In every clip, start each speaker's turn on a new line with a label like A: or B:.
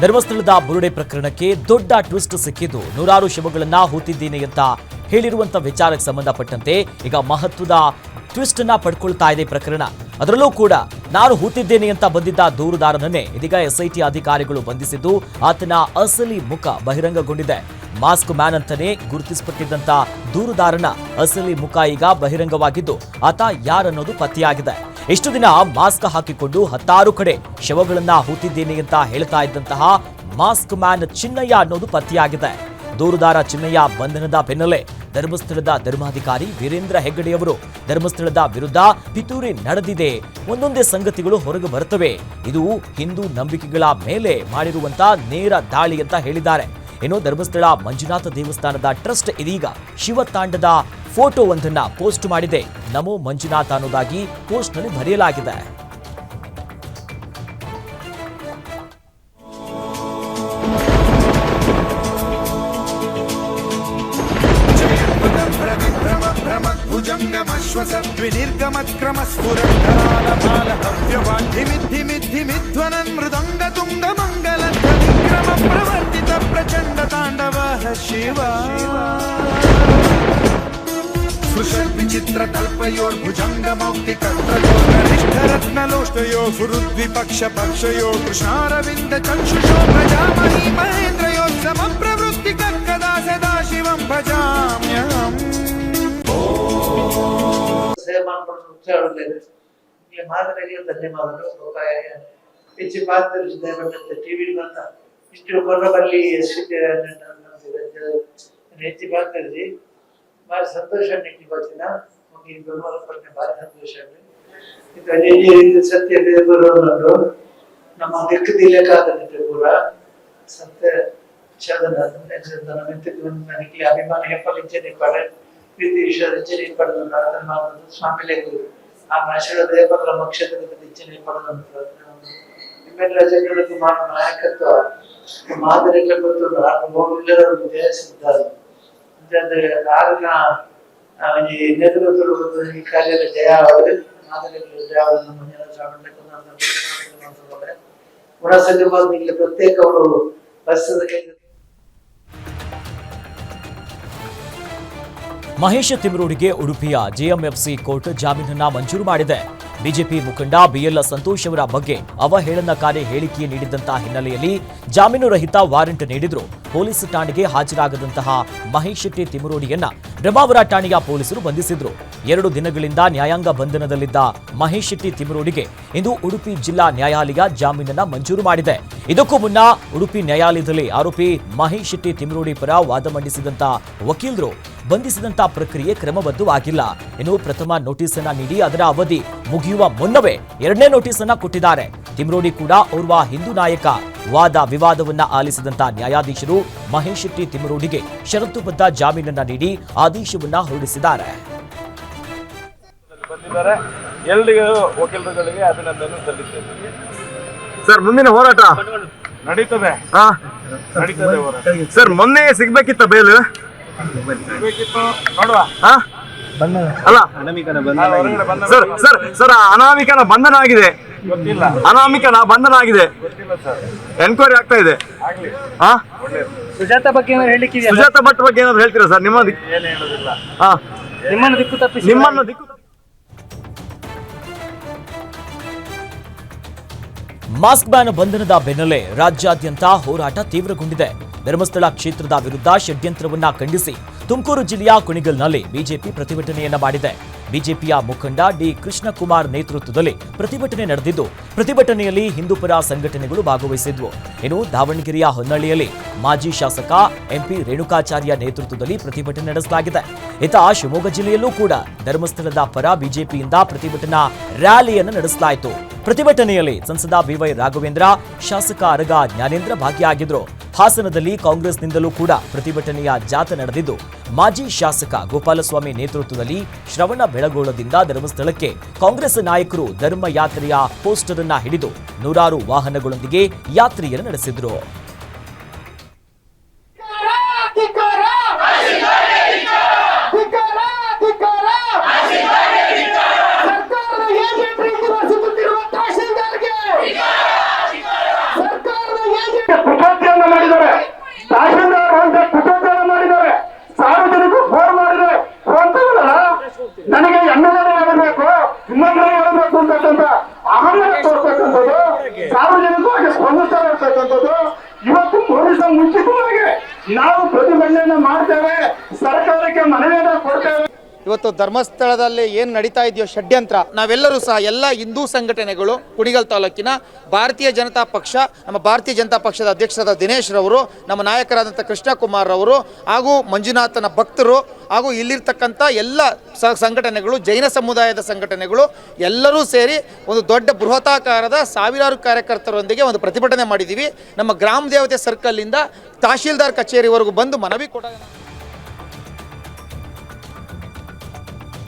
A: ಧರ್ಮಸ್ಥಳದ ಬುರುಡೆ ಪ್ರಕರಣಕ್ಕೆ ದೊಡ್ಡ ಟ್ವಿಸ್ಟ್ ಸಿಕ್ಕಿದ್ದು ನೂರಾರು ಶವಗಳನ್ನ ಹೂತಿದ್ದೀನಿ ಅಂತ ಹೇಳಿರುವಂತ ವಿಚಾರಕ್ಕೆ ಸಂಬಂಧಪಟ್ಟಂತೆ ಈಗ ಮಹತ್ವದ ಟ್ವಿಸ್ಟ್ ಅನ್ನ ಪಡ್ಕೊಳ್ತಾ ಇದೆ ಪ್ರಕರಣ. ಅದರಲ್ಲೂ ಕೂಡ ನಾನು ಹೂತಿದ್ದೇನೆ ಅಂತ ಬಂದಿದ್ದ ದೂರುದಾರನನ್ನೇ ಇದೀಗ ಎಸ್ಐಟಿ ಅಧಿಕಾರಿಗಳು ಬಂಧಿಸಿದ್ದು ಆತನ ಅಸಲಿ ಮುಖ ಬಹಿರಂಗಗೊಂಡಿದೆ. ಮಾಸ್ಕ್ ಮ್ಯಾನ್ ಅಂತಾನೆ ಗುರುತಿಸಲ್ಪಟ್ಟಿದ್ದಂತ ದೂರುದಾರನ ಅಸಲಿ ಮುಖ ಈಗ ಬಹಿರಂಗವಾಗಿದ್ದು ಆತ ಯಾರನ್ನೋದು ಪತ್ತೆಯಾಗಿದೆ. ಇಷ್ಟು ದಿನ ಮಾಸ್ಕ್ ಹಾಕಿಕೊಂಡು 10 ಕಡೆ ಶವಗಳನ್ನ ಹೂತಿದ್ದೇನೆ ಅಂತ ಹೇಳ್ತಾ ಇದ್ದಂತಹ ಮಾಸ್ಕ್ ಮ್ಯಾನ್ ಚಿನ್ನಯ್ಯ ಅನ್ನೋದು ಪತ್ತೆಯಾಗಿದೆ. ದೂರುದಾರ ಚಿನ್ನಯ್ಯ ಬಂಧನದ ಬೆನ್ನಲ್ಲೇ ಧರ್ಮಸ್ಥಳದ ಧರ್ಮಾಧಿಕಾರಿ ವೀರೇಂದ್ರ ಹೆಗ್ಗಡೆಯವರು ಧರ್ಮಸ್ಥಳದ ವಿರುದ್ಧ ಪಿತೂರಿ ನಡೆದಿದೆ, ಒಂದೊಂದೇ ಸಂಗತಿಗಳು ಹೊರಗೆ ಬರುತ್ತವೆ, ಇದು ಹಿಂದೂ ನಂಬಿಕೆಗಳ ಮೇಲೆ ಮಾಡಿರುವಂತ ನೇರ ದಾಳಿ ಅಂತ ಹೇಳಿದ್ದಾರೆ. ಇನ್ನು ಧರ್ಮಸ್ಥಳ ಮಂಜುನಾಥ ದೇವಸ್ಥಾನದ ಟ್ರಸ್ಟ್ ಇದೀಗ ಶಿವತಾಂಡದ ಫೋಟೋ ಒಂದನ್ನ ಪೋಸ್ಟ್ ಮಾಡಿದೆ. ನಮೋ ಮಂಜುನಾಥ ಅನ್ನೋದಾಗಿ ಪೋಸ್ಟ್ ನಲ್ಲಿ ಬರೆಯಲಾಗಿದೆ.
B: प्रचंड तांडव शिव विचित्र तल्पयोर भुजंग मौक्ति करिष्ठ रत्नलोष्टयो फुरुद्विपक्ष पक्षयो कृष्णारविंद चक्षुषो प्रजामहि महेन्द्रयो समप्रवृत्ति कदा सदा शिवं भजाम्यहम्.
C: ಹೆಚ್ಚು ಪಾತ್ರ ಟಿವಿ ಬಂತ ಇಷ್ಟು ಕೊರಬಲ್ಲಿ ಹೆಚ್ಚು ಪಾತ್ರಿ ಭಾರಿ ಸಂತೋಷ ನಿಂಗೆ ಬರ್ತೀನ ಪಟ್ಟೆ ಭಾರಿ ಸಂತೋಷ ಇದು ಸತ್ಯ ಬರೋದು ನಮ್ಮ ದಿಕ್ಕದಿಲ್ಲಕ್ಕಾದ ಪೂರ ಸತ್ಯ ನನಗೆ ಅಭಿಮಾನ ಹೆಪ್ಪಲಿಂಚೆ ಪಡೆ ಪ್ರೀತಿ ವಿಶ್ವದಿಂಚೆ ಪಡೆದ ಸ್ವಾಮಿಲೇ ಆ ಆಶೀರ್ವಾದ ದೇವರ ಕ್ಷೇತ್ರದ ಇಚ್ಛೆ ಪಡೆದಂತ ನಿಮ್ಮೆಲ್ಲ ಜನರಿಗೆ ನಾಯಕತ್ವ ಮಾದರಿಗಳ ಗೊತ್ತು ಜಯಿಸಿದ್ದಾರೆ. ಕಾರಣ ಈ ನೇತೃತ್ವ ಈ ಕಾರ್ಯದ ಜಯ ಅವರು ಮಾದರಿಗಳ ಜಯ ಪುನಃ ಇಲ್ಲಿ ಪ್ರತ್ಯೇಕ ಅವರು ಬಸ್ಸದ ಕೈ.
A: ಮಹೇಶ ತಿಮರೋಡಿಗೆ ಉಡುಪಿಯ ಜೆಎಂಎಫ್ಸಿ ಕೋರ್ಟ್ ಜಾಮೀನನ್ನ ಮಂಜೂರು ಮಾಡಿದೆ. ಬಿಜೆಪಿ ಮುಖಂಡ ಬಿಎಲ್ ಸಂತೋಷ್ ಅವರ ಬಗ್ಗೆ ಅವಹೇಳನಕಾರಿ ಹೇಳಿಕೆ ನೀಡಿದಂತಹ ಹಿನ್ನೆಲೆಯಲ್ಲಿ ಜಾಮೀನು ರಹಿತ ವಾರೆಂಟ್ ನೀಡಿದ್ರು. ಪೊಲೀಸ್ ಠಾಣೆಗೆ ಹಾಜರಾಗದಂತಹ ಮಹೇಶ್ ತಿಮರೋಡಿಯನ್ನ ಬ್ರಹ್ಮಾವರ ಠಾಣೆಯ ಪೊಲೀಸರು ಬಂಧಿಸಿದ್ರು. 2 ದಿನಗಳಿಂದ ನ್ಯಾಯಾಂಗ ಬಂಧನದಲ್ಲಿದ್ದ ಮಹೇಶ್ ತಿಮರೋಡಿಗೆ ಇಂದು ಉಡುಪಿ ಜಿಲ್ಲಾ ನ್ಯಾಯಾಲಯ ಜಾಮೀನನ್ನ ಮಂಜೂರು ಮಾಡಿದೆ. ಇದಕ್ಕೂ ಮುನ್ನ ಉಡುಪಿ ನ್ಯಾಯಾಲಯದಲ್ಲಿ ಆರೋಪಿ ಮಹೇಶ್ ತಿಮರೋಡಿ ಪರ ವಾದ ಮಂಡಿಸಿದಂತ ವಕೀಲರು ಬಂಧಿಸಿದಂತ ಪ್ರಕ್ರಿಯೆ ಕ್ರಮಬದ್ಧವಾಗಿಲ್ಲ. ಇನ್ನು ಪ್ರಥಮ ನೋಟಿಸ್ ಅನ್ನ ನೀಡಿ ಅದರ ಅವಧಿ ಮುಗಿಯುವ ಮುನ್ನವೇ 2ನೇ ನೋಟಿಸ್ ಅನ್ನ ಕೊಟ್ಟಿದ್ದಾರೆ. ತಿಮರೋಡಿ ಕೂಡ ಓರ್ವ ಹಿಂದೂ ನಾಯಕ. ವಾದ ವಿವಾದವನ್ನ ಆಲಿಸಿದಂತ ನ್ಯಾಯಾಧೀಶರು ಮಹೇಶ್ ತಿಮರೋಡಿಗೆ ಷರತ್ತುಬದ್ಧ ಜಾಮೀನನ್ನ ನೀಡಿ ಆದೇಶವನ್ನ ಹೊರಡಿಸಿದ್ದಾರೆ.
D: ಎಲ್ಲರಿಗೂ ವಕೀಲರುಗಳಿಗೆ ಅಭಿನಂದನೆ ಸಲ್ಲಿಸುತ್ತೇವೆ.
E: ಸರ್, ಮುಂದಿನ ಹೋರಾಟ
D: ನಡೀತದೆ.
E: ಸರ್, ಮೊನ್ನೆ ಸಿಗ್ಬೇಕಿತ್ತ ಬೇಲ್?
D: ನೋಡುವ.
E: ಅಲ್ಲ ಸರ್, ಸರ್ ಸರ್ ಅನಾಮಿಕನ ಬಂಧನ ಆಗಿದೆ. ಅನಾಮಿಕನ ಬಂಧನ ಆಗಿದೆ. ಎನ್ಕ್ವೈರಿ ಆಗ್ತಾ ಇದೆ.
F: ಸುಜಾತ ಬಗ್ಗೆ
E: ಸುಜಾತ ಭಟ್ ಬಗ್ಗೆ ಏನಾದ್ರು ಹೇಳ್ತೀರಾ ಸರ್? ನಿಮ್ಮನ್ನು ದಿಕ್ಕು ತಪ್ಪಿಸಿ
A: ಮಾಸ್ಕ್ ಬ್ಯಾನ್ ಬಂಧನದ ಬೆನ್ನಲ್ಲೇ ರಾಜ್ಯಾದ್ಯಂತ ಹೋರಾಟ ತೀವ್ರಗೊಂಡಿದೆ. ಧರ್ಮಸ್ಥಳ ಕ್ಷೇತ್ರದ ವಿರುದ್ಧ ಷಡ್ಯಂತ್ರವನ್ನ ಖಂಡಿಸಿ ತುಮಕೂರು ಜಿಲ್ಲೆಯ ಕುಣಿಗಲ್ನಲ್ಲಿ ಬಿಜೆಪಿ ಪ್ರತಿಭಟನೆಯನ್ನ ಮಾಡಿದೆ. ಬಿಜೆಪಿಯ ಮುಖಂಡ ಡಿ ಕೃಷ್ಣಕುಮಾರ್ ನೇತೃತ್ವದಲ್ಲಿ ಪ್ರತಿಭಟನೆ ನಡೆದಿದ್ದು, ಪ್ರತಿಭಟನೆಯಲ್ಲಿ ಹಿಂದೂಪರ ಸಂಘಟನೆಗಳು ಭಾಗವಹಿಸಿದ್ವು. ಇನ್ನು ದಾವಣಗೆರೆಯ ಹೊನ್ನಳ್ಳಿಯಲ್ಲಿ ಮಾಜಿ ಶಾಸಕ ಎಂಪಿ ರೇಣುಕಾಚಾರ್ಯ ನೇತೃತ್ವದಲ್ಲಿ ಪ್ರತಿಭಟನೆ ನಡೆಸಲಾಗಿದೆ. ಇತ್ತ ಶಿವಮೊಗ್ಗ ಜಿಲ್ಲೆಯಲ್ಲೂ ಕೂಡ ಧರ್ಮಸ್ಥಳದ ಪರ ಬಿಜೆಪಿಯಿಂದ ಪ್ರತಿಭಟನಾ ರ್ಯಾಲಿಯನ್ನು ನಡೆಸಲಾಯಿತು. ಪ್ರತಿಭಟನೆಯಲ್ಲಿ ಸಂಸದ ಬಿವೈ ರಾಘವೇಂದ್ರ, ಶಾಸಕ ಅರಗ ಜ್ಞಾನೇಂದ್ರ ಭಾಗಿಯಾಗಿದ್ರು. ಹಾಸನದಲ್ಲಿ ಕಾಂಗ್ರೆಸ್ನಿಂದಲೂ ಕೂಡ ಪ್ರತಿಭಟನೆಯ ಜಾಥಾ ನಡೆದಿದ್ದು, ಮಾಜಿ ಶಾಸಕ ಗೋಪಾಲಸ್ವಾಮಿ ನೇತೃತ್ವದಲ್ಲಿ ಶ್ರವಣ ಬೆಳಗೊಳದಿಂದ ಧರ್ಮಸ್ಥಳಕ್ಕೆ ಕಾಂಗ್ರೆಸ್ ನಾಯಕರು ಧರ್ಮ ಯಾತ್ರೆಯ ಪೋಸ್ಟರ್ ಅನ್ನ ಹಿಡಿದು ನೂರಾರು ವಾಹನಗಳೊಂದಿಗೆ ಯಾತ್ರೆಯನ್ನು ನಡೆಸಿದ್ರು.
F: ತಹಶೀಲ್ದಾರ್ ಅಂತ ಕುತಂತ್ರ ಮಾಡಿದ್ದಾರೆ, ಸಾರ್ವಜನಿಕರು ಫೋನ್ ಮಾಡಿದ್ರೆ ಫೋನ್ ತಗೊಳ್ಳಲ್ಲ, ನನಗೆ ಎಮ್ಮೆಲ್ಲೆ ಹೇಳಬೇಕು ಇನ್ನೊಂದು ಹೇಳಬೇಕು ಅಂತಕ್ಕಂಥ ಅಹಂಕಾರ ತೋರ್ತಕ್ಕಂಥದ್ದು, ಸಾರ್ವಜನಿಕವಾಗಿ ಸ್ಪಂದಿಸ್ತಾ ಇರ್ತಕ್ಕಂಥದ್ದು. ಇವತ್ತು ಪೊಲೀಸರ ಮುಂಚಿತವಾಗಿ ನಾವು ಪ್ರತಿಭಟನೆಯನ್ನ ಮಾಡ್ತೇವೆ, ಸರ್ಕಾರಕ್ಕೆ ಮನವಿಯನ್ನ ಕೊಡ್ತೇವೆ.
G: ಇವತ್ತು ಧರ್ಮಸ್ಥಳದಲ್ಲಿ ಏನು ನಡೀತಾ ಇದೆಯೋ ಷಡ್ಯಂತ್ರ, ನಾವೆಲ್ಲರೂ ಸಹ ಎಲ್ಲ ಹಿಂದೂ ಸಂಘಟನೆಗಳು, ಕುಣಿಗಲ್ ತಾಲೂಕಿನ ಭಾರತೀಯ ಜನತಾ ಪಕ್ಷ, ನಮ್ಮ ಭಾರತೀಯ ಜನತಾ ಪಕ್ಷದ ಅಧ್ಯಕ್ಷರಾದ ದಿನೇಶ್ ರವರು, ನಮ್ಮ ನಾಯಕರಾದಂಥ ಕೃಷ್ಣಕುಮಾರ್ ರವರು ಹಾಗೂ ಮಂಜುನಾಥನ ಭಕ್ತರು ಹಾಗೂ ಇಲ್ಲಿರ್ತಕ್ಕಂಥ ಎಲ್ಲ ಸಂಘಟನೆಗಳು, ಜೈನ ಸಮುದಾಯದ ಸಂಘಟನೆಗಳು ಎಲ್ಲರೂ ಸೇರಿ ಒಂದು ದೊಡ್ಡ ಬೃಹತಾಕಾರದ ಸಾವಿರಾರು ಕಾರ್ಯಕರ್ತರೊಂದಿಗೆ ಒಂದು ಪ್ರತಿಭಟನೆ ಮಾಡಿದ್ದೀವಿ. ನಮ್ಮ ಗ್ರಾಮ ದೇವತೆ ಸರ್ಕಲ್ನಿಂದ ತಹಶೀಲ್ದಾರ್ ಕಚೇರಿವರೆಗೂ ಬಂದು ಮನವಿ ಕೊಡ.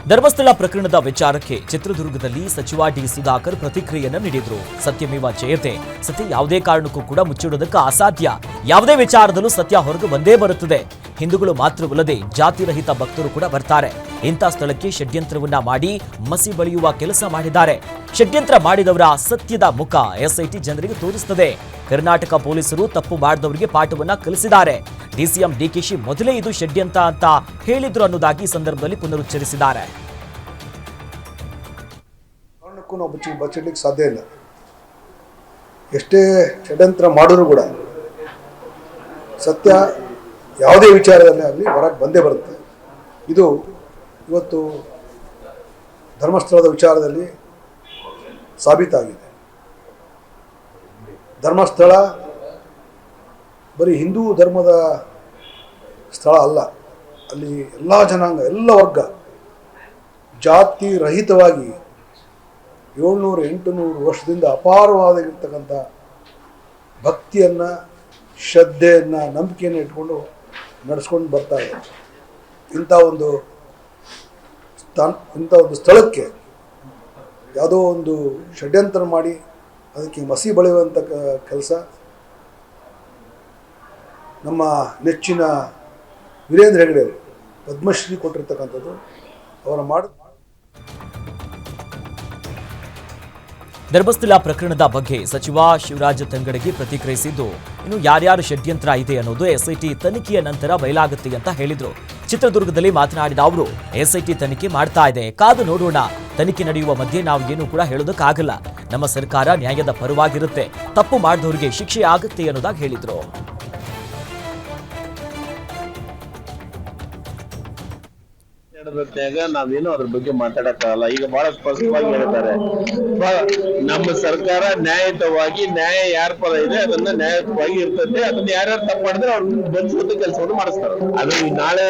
A: ಧರ್ಮಸ್ಥಳ ಪ್ರಕರಣದ ವಿಚಾರಕ್ಕೆ ಚಿತ್ರದುರ್ಗದಲ್ಲಿ ಸಚಿವ ಡಿ ಸುಧಾಕರ್ ಪ್ರತಿಕ್ರಿಯೆಯನ್ನು ನೀಡಿದ್ರು. ಸತ್ಯಮೇವ ಜಯತೆ, ಸತ್ಯ ಯಾವುದೇ ಕಾರಣಕ್ಕೂ ಕೂಡ ಮುಚ್ಚಿಡೋದಕ್ಕೆ ಅಸಾಧ್ಯ. ಯಾವುದೇ ವಿಚಾರದಲ್ಲೂ ಸತ್ಯ ಹೊರಗೆ ಬಂದೇ ಬರುತ್ತದೆ. ಹಿಂದೂಗಳು ಮಾತ್ರವಲ್ಲದೆ ಜಾತಿರಹಿತ ಭಕ್ತರು ಕೂಡ ಬರ್ತಾರೆ. ಇಂಥ ಸ್ಥಳಕ್ಕೆ ಷಡ್ಯಂತ್ರವನ್ನ ಮಾಡಿ ಮಸಿ ಬಳಿಯುವ ಕೆಲಸ ಮಾಡಿದ್ದಾರೆ. ಷಡ್ಯಂತ್ರ ಮಾಡಿದವರ ಸತ್ಯದ ಮುಖ ಎಸ್ಐಟಿ ಜನರಿಗೆ ತೋರಿಸುತ್ತದೆ. ಕರ್ನಾಟಕ ಪೊಲೀಸರು ತಪ್ಪು ಮಾಡಿದವರಿಗೆ ಪಾಠವನ್ನ ಕಲಿಸಿದ್ದಾರೆ. ಡಿಸಿಎಂ ಡಿಕೆಶಿ ಮೊದಲೇ ಇದು ಷಡ್ಯಂತ್ರ ಅಂತ ಹೇಳಿದ್ರು ಅನ್ನೋದಾಗಿ ಈ ಸಂದರ್ಭದಲ್ಲಿ ಪುನರುಚ್ಚರಿಸಿದ್ದಾರೆ.
H: ಕಾರಣಕ್ಕೂ ನಾವು ಬಚ್ಚಿಡ್ಲಿಕ್ಕೆ ಸಾಧ್ಯ ಇಲ್ಲ. ಎಷ್ಟೇ ಷಡ್ಯಂತ್ರ ಮಾಡಿದ್ರು ಕೂಡ ಸತ್ಯ ಯಾವುದೇ ವಿಚಾರದಲ್ಲಿ ಆಗಲಿ ಹೊರಗೆ ಬಂದೇ ಬರುತ್ತೆ. ಇದು ಇವತ್ತು ಧರ್ಮಸ್ಥಳದ ವಿಚಾರದಲ್ಲಿ ಸಾಬೀತಾಗಿದೆ. ಧರ್ಮಸ್ಥಳ ಬರೀ ಹಿಂದೂ ಧರ್ಮದ ಸ್ಥಳ ಅಲ್ಲ, ಅಲ್ಲಿ ಎಲ್ಲ ಜನಾಂಗ, ಎಲ್ಲ ವರ್ಗ ಜಾತಿ ರಹಿತವಾಗಿ 700-800 ವರ್ಷದಿಂದ ಅಪಾರವಾಗಿರ್ತಕ್ಕಂಥ ಭಕ್ತಿಯನ್ನು, ಶ್ರದ್ಧೆಯನ್ನು, ನಂಬಿಕೆಯನ್ನು ಇಟ್ಕೊಂಡು ನಡೆಸ್ಕೊಂಡು ಬರ್ತಾ ಇದೆ. ಇಂಥ ಒಂದು ಸ್ಥಳಕ್ಕೆ ಯಾವುದೋ ಒಂದು ಷಡ್ಯಂತ್ರ ಮಾಡಿ ಅದಕ್ಕೆ ಮಸಿ ಬಳಿಯುವಂಥ ಕೆಲಸ ನಮ್ಮ ನೆಚ್ಚಿನ ವೀರೇಂದ್ರ ಹೆಗಡೆ ಪದ್ಮಶ್ರೀ ಕೊಟ್ಟಿರ್ತಕ್ಕಂಥದ್ದು ಅವರ
A: ಧರ್ಮಸ್ಥಳ ಪ್ರಕರಣದ ಬಗ್ಗೆ ಸಚಿವ ಶಿವರಾಜ್ ತಂಗಡಗಿ ಪ್ರತಿಕ್ರಿಯಿಸಿದ್ದು, ಇನ್ನು ಯಾರ್ಯಾರು ಷಡ್ಯಂತ್ರ ಇದೆ ಅನ್ನೋದು ಎಸ್ಐಟಿ ತನಿಖೆಯ ನಂತರ ಬಯಲಾಗುತ್ತೆ ಅಂತ ಹೇಳಿದ್ರು. ಚಿತ್ರದುರ್ಗದಲ್ಲಿ ಮಾತನಾಡಿದ ಅವರು, ಎಸ್ಐಟಿ ತನಿಖೆ ಮಾಡ್ತಾ ಇದೆ, ಕಾದು ನೋಡೋಣ. ತನಿಖೆ ನಡೆಯುವ ಮಧ್ಯೆ ನಾವು ಏನು ಕೂಡ ಹೇಳೋದಕ್ಕಾಗಲ್ಲ. ನಮ್ಮ ಸರ್ಕಾರ ನ್ಯಾಯದ ಪರವಾಗಿರುತ್ತೆ, ತಪ್ಪು ಮಾಡಿದವರಿಗೆ ಶಿಕ್ಷೆ ಆಗುತ್ತೆ ಅನ್ನೋದಾಗಿ ಹೇಳಿದ್ರು.
I: ನಾವೇನು ಅದ್ರ ಬಗ್ಗೆ ಮಾತಾಡಕ್ಕಾಗಲ್ಲ. ಈಗ ಬಹಳ ಸ್ಪಷ್ಟವಾಗಿ ಹೇಳ್ತಾರೆ, ನಮ್ಮ ಸರ್ಕಾರ ನ್ಯಾಯಯುತವಾಗಿ, ನ್ಯಾಯ ಯಾರ ಪರ ಇದೆ ಅದನ್ನ ನ್ಯಾಯಯುತವಾಗಿ ಇರ್ತದೆ. ಅದನ್ನ ಯಾರ್ಯಾರು ತಪ್ಪು ಮಾಡಿದ್ರೆ ಅವ್ರನ್ನ ಬಂಧಿಸುವಂತ ಕೆಲಸವನ್ನು ಮಾಡಿಸ್ತಾರೆ. ಅದು ನಾಳೆ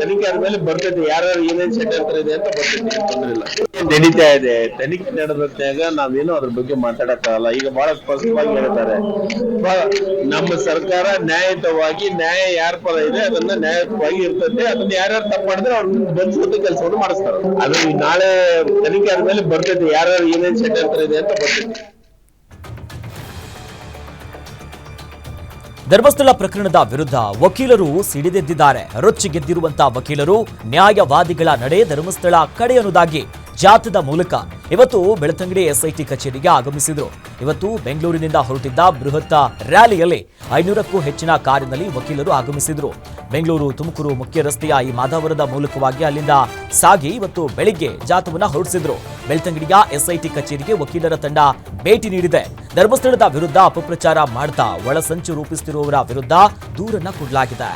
I: ತನಿಖೆ ಆದ್ಮೇಲೆ ಬರ್ತೈತೆ, ಯಾರ್ಯಾರು ಏನೇನ್ ಷಡ್ಯಂತ್ರ ಇದೆ ಅಂತ ಬರ್ತೈತೆ, ತೊಂದ್ರೆ ಇಲ್ಲ. ನಡೀತಾ ಇದೆ, ತನಿಖೆ ನಡೆದಾಗ ನಾವೇನು ಅದ್ರ ಬಗ್ಗೆ ಮಾತಾಡಕ್ಕಾಗಲ್ಲ. ಈಗ ಬಹಳ ಸ್ಪಷ್ಟವಾಗಿ ಹೇಳ್ತಾರೆ, ನಮ್ಮ ಸರ್ಕಾರ ನ್ಯಾಯಯುತವಾಗಿ, ನ್ಯಾಯ ಯಾರ ಪರ ಇದೆ ಅದನ್ನ ನ್ಯಾಯಯುತವಾಗಿ ಇರ್ತದೆ. ಅದನ್ನ ಯಾರ್ಯಾರು ತಪ್ಪು ಮಾಡಿದ್ರೆ ಅವ್ರನ್ನ ಬಂಧಿಸುವಂತ ಕೆಲಸವನ್ನು ಮಾಡಿಸ್ತಾರೆ. ಅದು ನಾಳೆ ತನಿಖೆ ಆದ್ಮೇಲೆ ಬರ್ತೈತೆ, ಯಾರ್ಯಾರು ಏನೇನ್ ಷಡ್ಯಂತ್ರ ಇದೆ ಅಂತ ಬರ್ತೈತೆ.
A: ಧರ್ಮಸ್ಥಳ ಪ್ರಕರಣದ ವಿರುದ್ಧ ವಕೀಲರು ಸಿಡಿದೆದ್ದಿದ್ದಾರೆ. ರೊಚ್ಚಿಗೆದ್ದಿರುವಂತಹ ವಕೀಲರು ನ್ಯಾಯವಾದಿಗಳ ನಡೆ ಧರ್ಮಸ್ಥಳ ಕಡೆ ಅನ್ನೋದಾಗಿ ಜಾಥಾದ ಮೂಲಕ ಇವತ್ತು ಬೆಳ್ತಂಗಡಿ ಎಸ್ಐಟಿ ಕಚೇರಿಗೆ ಆಗಮಿಸಿದರು. ಇವತ್ತು ಬೆಂಗಳೂರಿನಿಂದ ಹೊರಟಿದ್ದ ಬೃಹತ್ ರ್ಯಾಲಿಯಲ್ಲಿ 500ಕ್ಕೂ ಹೆಚ್ಚಿನ ಕಾರಿನಲ್ಲಿ ವಕೀಲರು ಆಗಮಿಸಿದರು. ಬೆಂಗಳೂರು ತುಮಕೂರು ಮುಖ್ಯ ರಸ್ತೆಯ ಈ ಮಾದಾವರದ ಮೂಲಕವಾಗಿ ಅಲ್ಲಿಂದ ಸಾಗಿ ಇವತ್ತು ಬೆಳಿಗ್ಗೆ ಜಾಥಾವನ್ನ ಹೊರಡಿಸಿದ್ರು. ಬೆಳ್ತಂಗಡಿಯ ಎಸ್ಐಟಿ ಕಚೇರಿಗೆ ವಕೀಲರ ತಂಡ ಭೇಟಿ ನೀಡಿದೆ. ಧರ್ಮಸ್ಥಳದ ವಿರುದ್ಧ ಅಪಪ್ರಚಾರ ಮಾಡ್ತಾ ಒಳಸಂಚು ರೂಪಿಸುತ್ತಿರುವವರ ವಿರುದ್ಧ ದೂರನ್ನ ಕೊಡಲಾಗಿದೆ.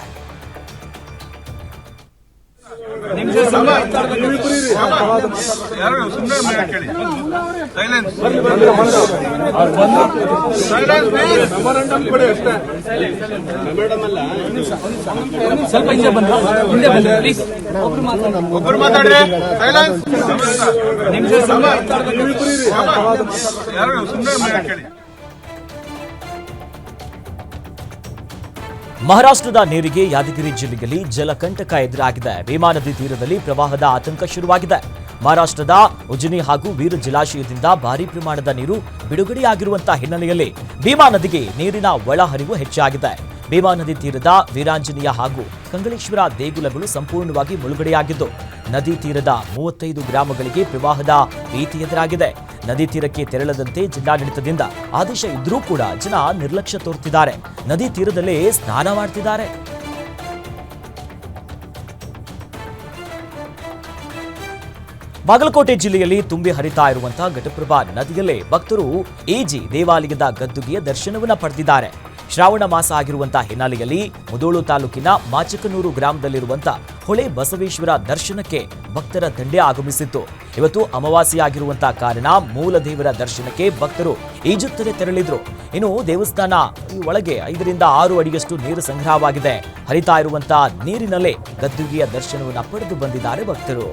A: ಮಹಾರಾಷ್ಟ್ರದ ನೀರಿಗೆ ಯಾದಗಿರಿ ಜಿಲ್ಲೆಯಲ್ಲಿ ಜಲಕಂಟಕ ಎದುರಾಗಿದೆ. ಭೀಮಾ ನದಿ ತೀರದಲ್ಲಿ ಪ್ರವಾಹದ ಆತಂಕ ಶುರುವಾಗಿದೆ. ಮಹಾರಾಷ್ಟ್ರದ ಉಜ್ನಿ ಹಾಗೂ ವೀರ ಜಲಾಶಯದಿಂದ ಭಾರೀ ಪ್ರಮಾಣದ ನೀರು ಬಿಡುಗಡೆಯಾಗಿರುವಂತಹ ಹಿನ್ನೆಲೆಯಲ್ಲಿ ಭೀಮಾ ನದಿಗೆ ನೀರಿನ ಒಳಹರಿವು ಹೆಚ್ಚಾಗಿದೆ. ಭೀಮಾ ನದಿ ತೀರದ ವೀರಾಂಜನೇಯ ಹಾಗೂ ಕಂಗಳೇಶ್ವರ ದೇಗುಲಗಳು ಸಂಪೂರ್ಣವಾಗಿ ಮುಳುಗಡೆಯಾಗಿದ್ದು ನದಿ ತೀರದ 35 ಗ್ರಾಮಗಳಿಗೆ ಪ್ರವಾಹದ ಭೀತಿ ಎದುರಾಗಿದೆ. ನದಿ ತೀರಕ್ಕೆ ತೆರಳದಂತೆ ಜಿಲ್ಲಾಡಳಿತದಿಂದ ಆದೇಶ ಇದ್ರೂ ಕೂಡ ಜನ ನಿರ್ಲಕ್ಷ್ಯ ತೋರುತ್ತಿದ್ದಾರೆ. ನದಿ ತೀರದಲ್ಲೇ ಸ್ನಾನ ಮಾಡ್ತಿದ್ದಾರೆ. ಬಾಗಲಕೋಟೆ ಜಿಲ್ಲೆಯಲ್ಲಿ ತುಂಬಿ ಹರಿತಾ ಇರುವಂತಹ ಘಟಪ್ರಭಾ ನದಿಯಲ್ಲೇ ಭಕ್ತರು ಈಜಿ ದೇವಾಲಯದ ಗದ್ದುಗೆಯ ದರ್ಶನವನ್ನ ಪಡೆದಿದ್ದಾರೆ. ಶ್ರಾವಣ ಮಾಸ ಆಗಿರುವಂತಹ ಹಿನ್ನೆಲೆಯಲ್ಲಿ ಮುಧೋಳು ತಾಲೂಕಿನ ಮಾಚಕನೂರು ಗ್ರಾಮದಲ್ಲಿರುವಂತಹ ಹೊಳೆ ಬಸವೇಶ್ವರ ದರ್ಶನಕ್ಕೆ ಭಕ್ತರ ದಂಡೆ ಆಗಮಿಸಿತ್ತು. ಇವತ್ತು ಅಮಾವಾಸ್ಯೆ ಆಗಿರುವಂತಹ ಕಾರಣ ಮೂಲ ದೇವರ ದರ್ಶನಕ್ಕೆ ಭಕ್ತರು ಈಜುತ್ತಲೇ ತೆರಳಿದ್ರು. ಇನ್ನು ದೇವಸ್ಥಾನ ಒಳಗೆ 5 ರಿಂದ 6 ಅಡಿಯಷ್ಟು ನೀರು ಸಂಗ್ರಹವಾಗಿದೆ. ಹರಿತಾ ಇರುವಂತಹ ನೀರಿನಲ್ಲೇ ಗದ್ದುಗೆಯ ದರ್ಶನವನ್ನ ಪಡೆದು ಬಂದಿದ್ದಾರೆ ಭಕ್ತರು.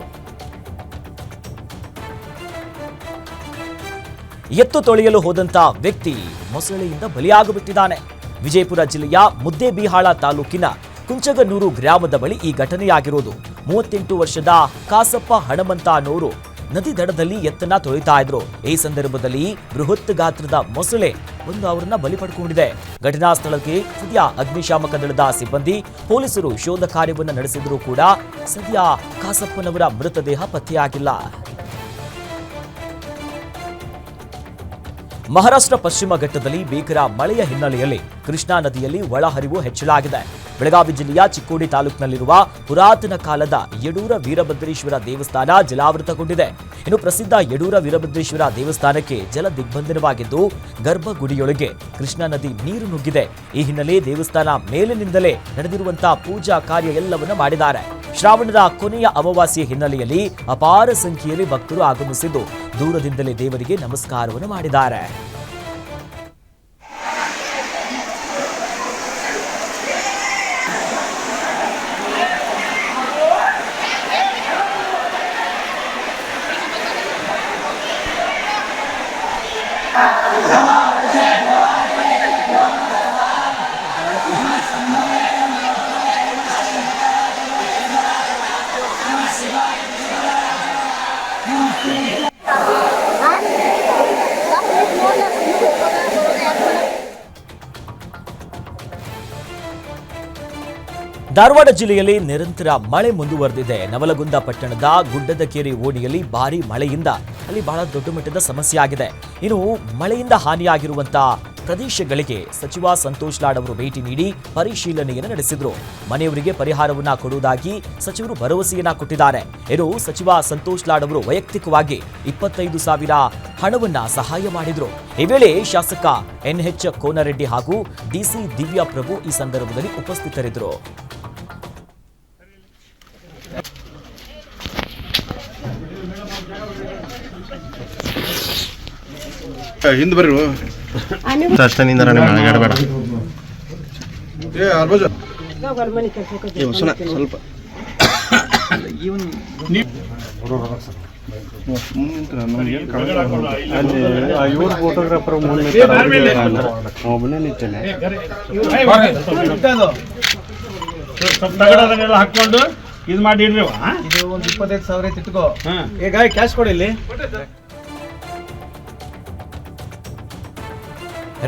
A: ಎತ್ತು ತೊಳೆಯಲು ಹೋದಂತ ವ್ಯಕ್ತಿ ಮೊಸಳೆಯಿಂದ ಬಲಿಯಾಗಿಬಿಟ್ಟಿದ್ದಾನೆ. ವಿಜಯಪುರ ಜಿಲ್ಲೆಯ ಮುದ್ದೇಬಿಹಾಳ ತಾಲೂಕಿನ ಕುಂಚಗನೂರು ಗ್ರಾಮದ ಬಳಿ ಈ ಘಟನೆಯಾಗಿರೋದು. 38 ವರ್ಷದ ಕಾಸಪ್ಪ ಹಣಮಂತ ಅನ್ನೋರು ನದಿ ದಡದಲ್ಲಿ ಎತ್ತನ್ನ ತೊಳಿತಾ ಇದ್ರು. ಈ ಸಂದರ್ಭದಲ್ಲಿ ಬೃಹತ್ ಗಾತ್ರದ ಮೊಸಳೆ ಒಂದು ಅವರನ್ನ ಬಲಿ ಪಡ್ಕೊಂಡಿದೆ. ಘಟನಾ ಸ್ಥಳಕ್ಕೆ ಸದ್ಯ ಅಗ್ನಿಶಾಮಕ ದಳದ ಸಿಬ್ಬಂದಿ ಪೊಲೀಸರು ಶೋಧ ಕಾರ್ಯವನ್ನು ನಡೆಸಿದರೂ ಕೂಡ ಸದ್ಯ ಕಾಸಪ್ಪನವರ ಮೃತದೇಹ ಪತ್ತೆಯಾಗಿಲ್ಲ. ಮಹಾರಾಷ್ಟ್ರ ಪಶ್ಚಿಮ ಘಟ್ಟದಲ್ಲಿ ಭೀಕರ ಮಳೆಯ ಹಿನ್ನೆಲೆಯಲ್ಲಿ ಕೃಷ್ಣಾ ನದಿಯಲ್ಲಿ ಒಳಹರಿವು ಹೆಚ್ಚಳಾಗಿದೆ. ಬೆಳಗಾವಿ ಜಿಲ್ಲೆಯ ಚಿಕ್ಕೋಡಿ ತಾಲೂಕಿನಲ್ಲಿರುವ ಪುರಾತನ ಕಾಲದ ಯಡೂರ ವೀರಭದ್ರೇಶ್ವರ ದೇವಸ್ಥಾನ ಜಲಾವೃತಗೊಂಡಿದೆ. ಇನ್ನು ಪ್ರಸಿದ್ಧ ಯಡೂರ ವೀರಭದ್ರೇಶ್ವರ ದೇವಸ್ಥಾನಕ್ಕೆ ಜಲ ದಿಗ್ಬಂಧನವಾಗಿದ್ದು ಗರ್ಭಗುಡಿಯೊಳಗೆ ಕೃಷ್ಣಾ ನದಿ ನೀರು ನುಗ್ಗಿದೆ. ಈ ಹಿನ್ನೆಲೆ ದೇವಸ್ಥಾನ ಮೇಲಿನಿಂದಲೇ ನಡೆದಿರುವಂತಹ ಪೂಜಾ ಕಾರ್ಯ ಎಲ್ಲವನ್ನ ಮಾಡಿದ್ದಾರೆ. ಶ್ರಾವಣದ ಕೊನೆಯ ಅಮಾವಾಸ್ಯೆ ಹಿನ್ನೆಲೆಯಲ್ಲಿ ಅಪಾರ ಸಂಖ್ಯೆಯಲ್ಲಿ ಭಕ್ತರು ಆಗಮಿಸಿದ್ದು ದೂರದಿಂದಲೇ ದೇವರಿಗೆ ನಮಸ್ಕಾರವನ್ನು ಮಾಡಿದ್ದಾರೆ. ಧಾರವಾಡ ಜಿಲ್ಲೆಯಲ್ಲಿ ನಿರಂತರ ಮಳೆ ಮುಂದುವರೆದಿದೆ. ನವಲಗುಂದ ಪಟ್ಟಣದ ಗುಡ್ಡದ ಕೆರೆ ಓಣಿಯಲ್ಲಿ ಭಾರೀ ಮಳೆಯಿಂದ ಅಲ್ಲಿ ಬಹಳ ದೊಡ್ಡ ಮಟ್ಟದ ಸಮಸ್ಯೆ ಆಗಿದೆ. ಇನ್ನು ಮಳೆಯಿಂದ ಹಾನಿಯಾಗಿರುವಂತಹ ಪ್ರದೇಶಗಳಿಗೆ ಸಚಿವ ಸಂತೋಷ್ ಲಾಡ್ ಅವರು ಭೇಟಿ ನೀಡಿ ಪರಿಶೀಲನೆಯನ್ನು ನಡೆಸಿದ್ರು. ಮನೆಯವರಿಗೆ ಪರಿಹಾರವನ್ನ ಕೊಡುವುದಾಗಿ ಸಚಿವರು ಭರವಸೆಯನ್ನ ಕೊಟ್ಟಿದ್ದಾರೆ. ಇನ್ನು ಸಚಿವ ಸಂತೋಷ್ ಲಾಡ್ ಅವರು ವೈಯಕ್ತಿಕವಾಗಿ 25,000 ಹಣವನ್ನ ಸಹಾಯ ಮಾಡಿದ್ರು. ಈ ವೇಳೆ ಶಾಸಕ NH ಕೋನರೆಡ್ಡಿ ಹಾಗೂ DC ದಿವ್ಯಾ ಪ್ರಭು ಈ ಸಂದರ್ಭದಲ್ಲಿ ಉಪಸ್ಥಿತರಿದ್ದರು.
E: ಹಿಂದೆ ಬರ್ರಿ ಸ್ವಲ್ಪ ಫೋಟೋಗ್ರಾಫರ್
J: ಹಾಕೊಂಡು ಇದು ಮಾಡಿ ಇಡ್ರಿ. ಇದು ಒಂದು 25,000 ಇಟ್ಕೋ. ಈಗ ಕ್ಯಾಶ್ ಕೊಡಿ. ಇಲ್ಲಿ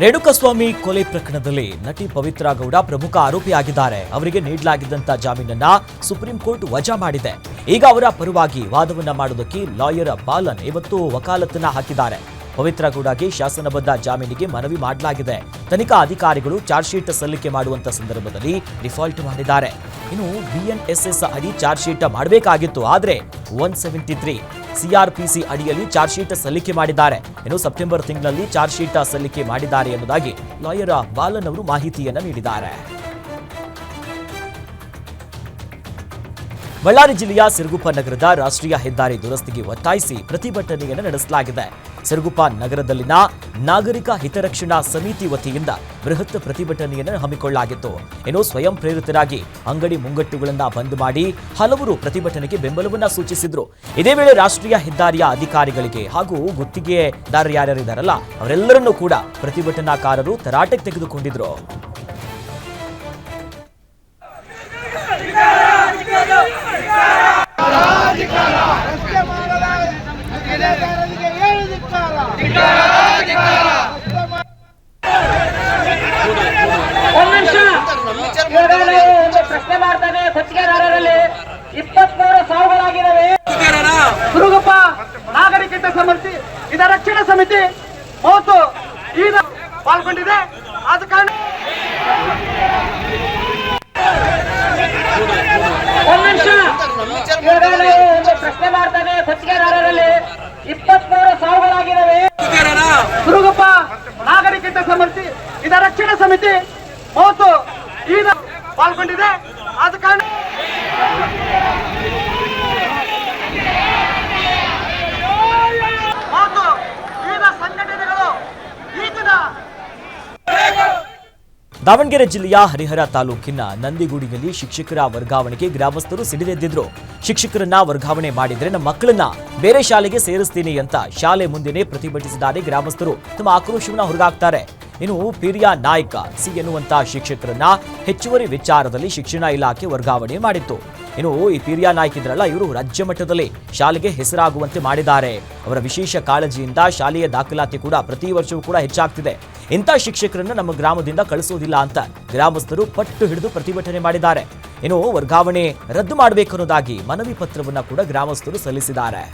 A: ರೇಣುಕಾಸ್ವಾಮಿ ಕೊಲೆ ಪ್ರಕರಣದಲ್ಲಿ ನಟಿ ಪವಿತ್ರ ಗೌಡ ಪ್ರಮುಖ ಆರೋಪಿಯಾಗಿದ್ದಾರೆ. ಅವರಿಗೆ ನೀಡಲಾಗಿದ್ದಂತ ಜಾಮೀನನ್ನ ಸುಪ್ರೀಂ ಕೋರ್ಟ್ ವಜಾ ಮಾಡಿದೆ. ಈಗ ಅವರ ಪರವಾಗಿ ವಾದವನ್ನ ಮಾಡುವುದಕ್ಕೆ ಲಾಯರ್ ಬಾಲನ್ ಇವತ್ತು ವಕಾಲತ್ತನ್ನ ಹಾಕಿದ್ದಾರೆ. ಪವಿತ್ರ ಗೌಡಗೆ ಶಾಸನಬದ್ಧ ಜಾಮೀನಿಗೆ ಮನವಿ ಮಾಡಲಾಗಿದೆ. ತನಿಖಾ ಅಧಿಕಾರಿಗಳು ಚಾರ್ಜ್ ಶೀಟ್ ಸಲ್ಲಿಕೆ ಮಾಡುವಂತ ಸಂದರ್ಭದಲ್ಲಿ ಡಿಫಾಲ್ಟ್ ಮಾಡಿದ್ದಾರೆ. ಇನ್ನು BNSS ಅಡಿ ಚಾರ್ಜ್ ಶೀಟ್ ಮಾಡಬೇಕಾಗಿತ್ತು, ಆದ್ರೆ 173 CRPC ಅಡಿಯಲ್ಲಿ ಚಾರ್ಜ್ ಶೀಟ್ ಸಲ್ಲಿಕೆ ಮಾಡಿದ್ದಾರೆ. ಇನ್ನು ಸೆಪ್ಟೆಂಬರ್ ತಿಂಗಳಲ್ಲಿ ಚಾರ್ಜ್ ಶೀಟ್ ಸಲ್ಲಿಕೆ ಮಾಡಿದ್ದಾರೆ ಎಂಬುದಾಗಿ ಲಾಯರ್ ಬಾಲನ್ ಅವರು ಮಾಹಿತಿಯನ್ನು ನೀಡಿದ್ದಾರೆ. ಬಳ್ಳಾರಿ ಜಿಲ್ಲೆಯ ಸಿರುಗುಪ್ಪ ನಗರದ ರಾಷ್ಟ್ರೀಯ ಹೆದ್ದಾರಿ ದುರಸ್ತಿಗೆ ಒತ್ತಾಯಿಸಿ ಪ್ರತಿಭಟನೆಯನ್ನು ನಡೆಸಲಾಗಿದೆ. ಸಿರುಗುಪ್ಪ ನಗರದಲ್ಲಿನ ನಾಗರಿಕ ಹಿತರಕ್ಷಣಾ ಸಮಿತಿ ವತಿಯಿಂದ ಬೃಹತ್ ಪ್ರತಿಭಟನೆಯನ್ನು ಹಮ್ಮಿಕೊಳ್ಳಲಾಗಿತ್ತು. ಇನ್ನು ಸ್ವಯಂ ಪ್ರೇರಿತರಾಗಿ ಅಂಗಡಿ ಮುಂಗಟ್ಟುಗಳನ್ನು ಬಂದ್ ಮಾಡಿ ಹಲವರು ಪ್ರತಿಭಟನೆಗೆ ಬೆಂಬಲವನ್ನ ಸೂಚಿಸಿದ್ರು. ಇದೇ ವೇಳೆ ರಾಷ್ಟ್ರೀಯ ಹೆದ್ದಾರಿಯ ಅಧಿಕಾರಿಗಳಿಗೆ ಹಾಗೂ ಗುತ್ತಿಗೆದಾರರು ಯಾರ್ಯಾರಿದ್ದಾರಲ್ಲ ಅವರೆಲ್ಲರನ್ನೂ ಕೂಡ ಪ್ರತಿಭಟನಾಕಾರರು ತರಾಟೆಗೆ ತೆಗೆದುಕೊಂಡಿದ್ರು.
F: ಒಂದು ನಿಮಿಷ ಪ್ರಶ್ನೆ ಮಾಡ್ತಾನೆ. ಗುತ್ತಿಗೆದಾರರಲ್ಲಿ 23 ಸಾವುಗಳಾಗಿದ್ದಾವೆ. ಹುರುಗಪ್ಪ ನಾಗರಿಕತೆ ಸಮಿತಿ ಹಿತರಕ್ಷಣಾ ಸಮಿತಿ ಮತ್ತು ಈಗ ಪಾಲ್ಗೊಂಡಿದೆ. ಆದ ಕಾರಣ ಪ್ರಶ್ನೆ ಮಾಡ್ತಾನೆ. ಗುತ್ತಿಗೆದಾರರಲ್ಲಿ 23 ಸಾವುಗಳಾಗಿದ್ದಾವೆ. ಹುರುಗಪ್ಪ ನಾಗರಿಕತೆ ಸಮಿತಿ ಹಿತರಕ್ಷಣಾ ಸಮಿತಿ ಮತ್ತು ಈಗ ಪಾಲ್ಗೊಂಡಿದೆ. ಆದ ಕಾರಣ ಮತ್ತು ವಿವಿಧ ಸಂಘಟನೆಗಳು ಈ ದಿನ
A: ದಾವಣಗೆರೆ ಜಿಲ್ಲೆಯ ಹರಿಹರ ತಾಲೂಕಿನ ನಂದಿಗುಡಿಯಲ್ಲಿ ಶಿಕ್ಷಕರ ವರ್ಗಾವಣೆಗೆ ಗ್ರಾಮಸ್ಥರು ಸಿಡಿದೆದ್ದಿದ್ರು. ಶಿಕ್ಷಕರನ್ನ ವರ್ಗಾವಣೆ ಮಾಡಿದ್ರೆ ನಮ್ಮ ಮಕ್ಕಳನ್ನ ಬೇರೆ ಶಾಲೆಗೆ ಸೇರಿಸ್ತೀನಿ ಅಂತ ಶಾಲೆ ಮುಂದೆನೇ ಪ್ರತಿಭಟಿಸಿದ್ದಾರೆ ಗ್ರಾಮಸ್ಥರು. ತಮ್ಮ ಆಕ್ರೋಶವನ್ನ ಹೊರಗಾಕ್ತಾರೆ. ಇನ್ನು ಪಿರಿಯಾ ನಾಯ್ಕ ಸಿ ಎನ್ನುವಂತ ಶಿಕ್ಷಕರನ್ನ ಹೆಚ್ಚುವರಿ ವಿಚಾರದಲ್ಲಿ ಶಿಕ್ಷಣ ಇಲಾಖೆ ವರ್ಗಾವಣೆ ಮಾಡಿತ್ತು. ಇನ್ನು ಈ ಪಿರಿಯಾ ನಾಯ್ಕ ಇದ್ರಲ್ಲ, ಇವರು ರಾಜ್ಯ ಮಟ್ಟದಲ್ಲಿ ಶಾಲೆಗೆ ಹೆಸರಾಗುವಂತೆ ಮಾಡಿದ್ದಾರೆ. ಅವರ ವಿಶೇಷ ಕಾಳಜಿಯಿಂದ ಶಾಲೆಯ ದಾಖಲಾತಿ ಕೂಡ ಪ್ರತಿ ವರ್ಷವೂ ಕೂಡ ಹೆಚ್ಚಾಗ್ತಿದೆ. ಇಂಥ ಶಿಕ್ಷಕರನ್ನ ನಮ್ಮ ಗ್ರಾಮದಿಂದ ಕಳಿಸೋದಿಲ್ಲ ಅಂತ ಗ್ರಾಮಸ್ಥರು ಪಟ್ಟು ಹಿಡಿದು ಪ್ರತಿಭಟನೆ ಮಾಡಿದ್ದಾರೆ. ಇನ್ನು ವರ್ಗಾವಣೆ ರದ್ದು ಮಾಡಬೇಕು ಅನ್ನೋದಾಗಿ ಮನವಿ ಪತ್ರವನ್ನ ಕೂಡ ಗ್ರಾಮಸ್ಥರು ಸಲ್ಲಿಸಿದ್ದಾರೆ.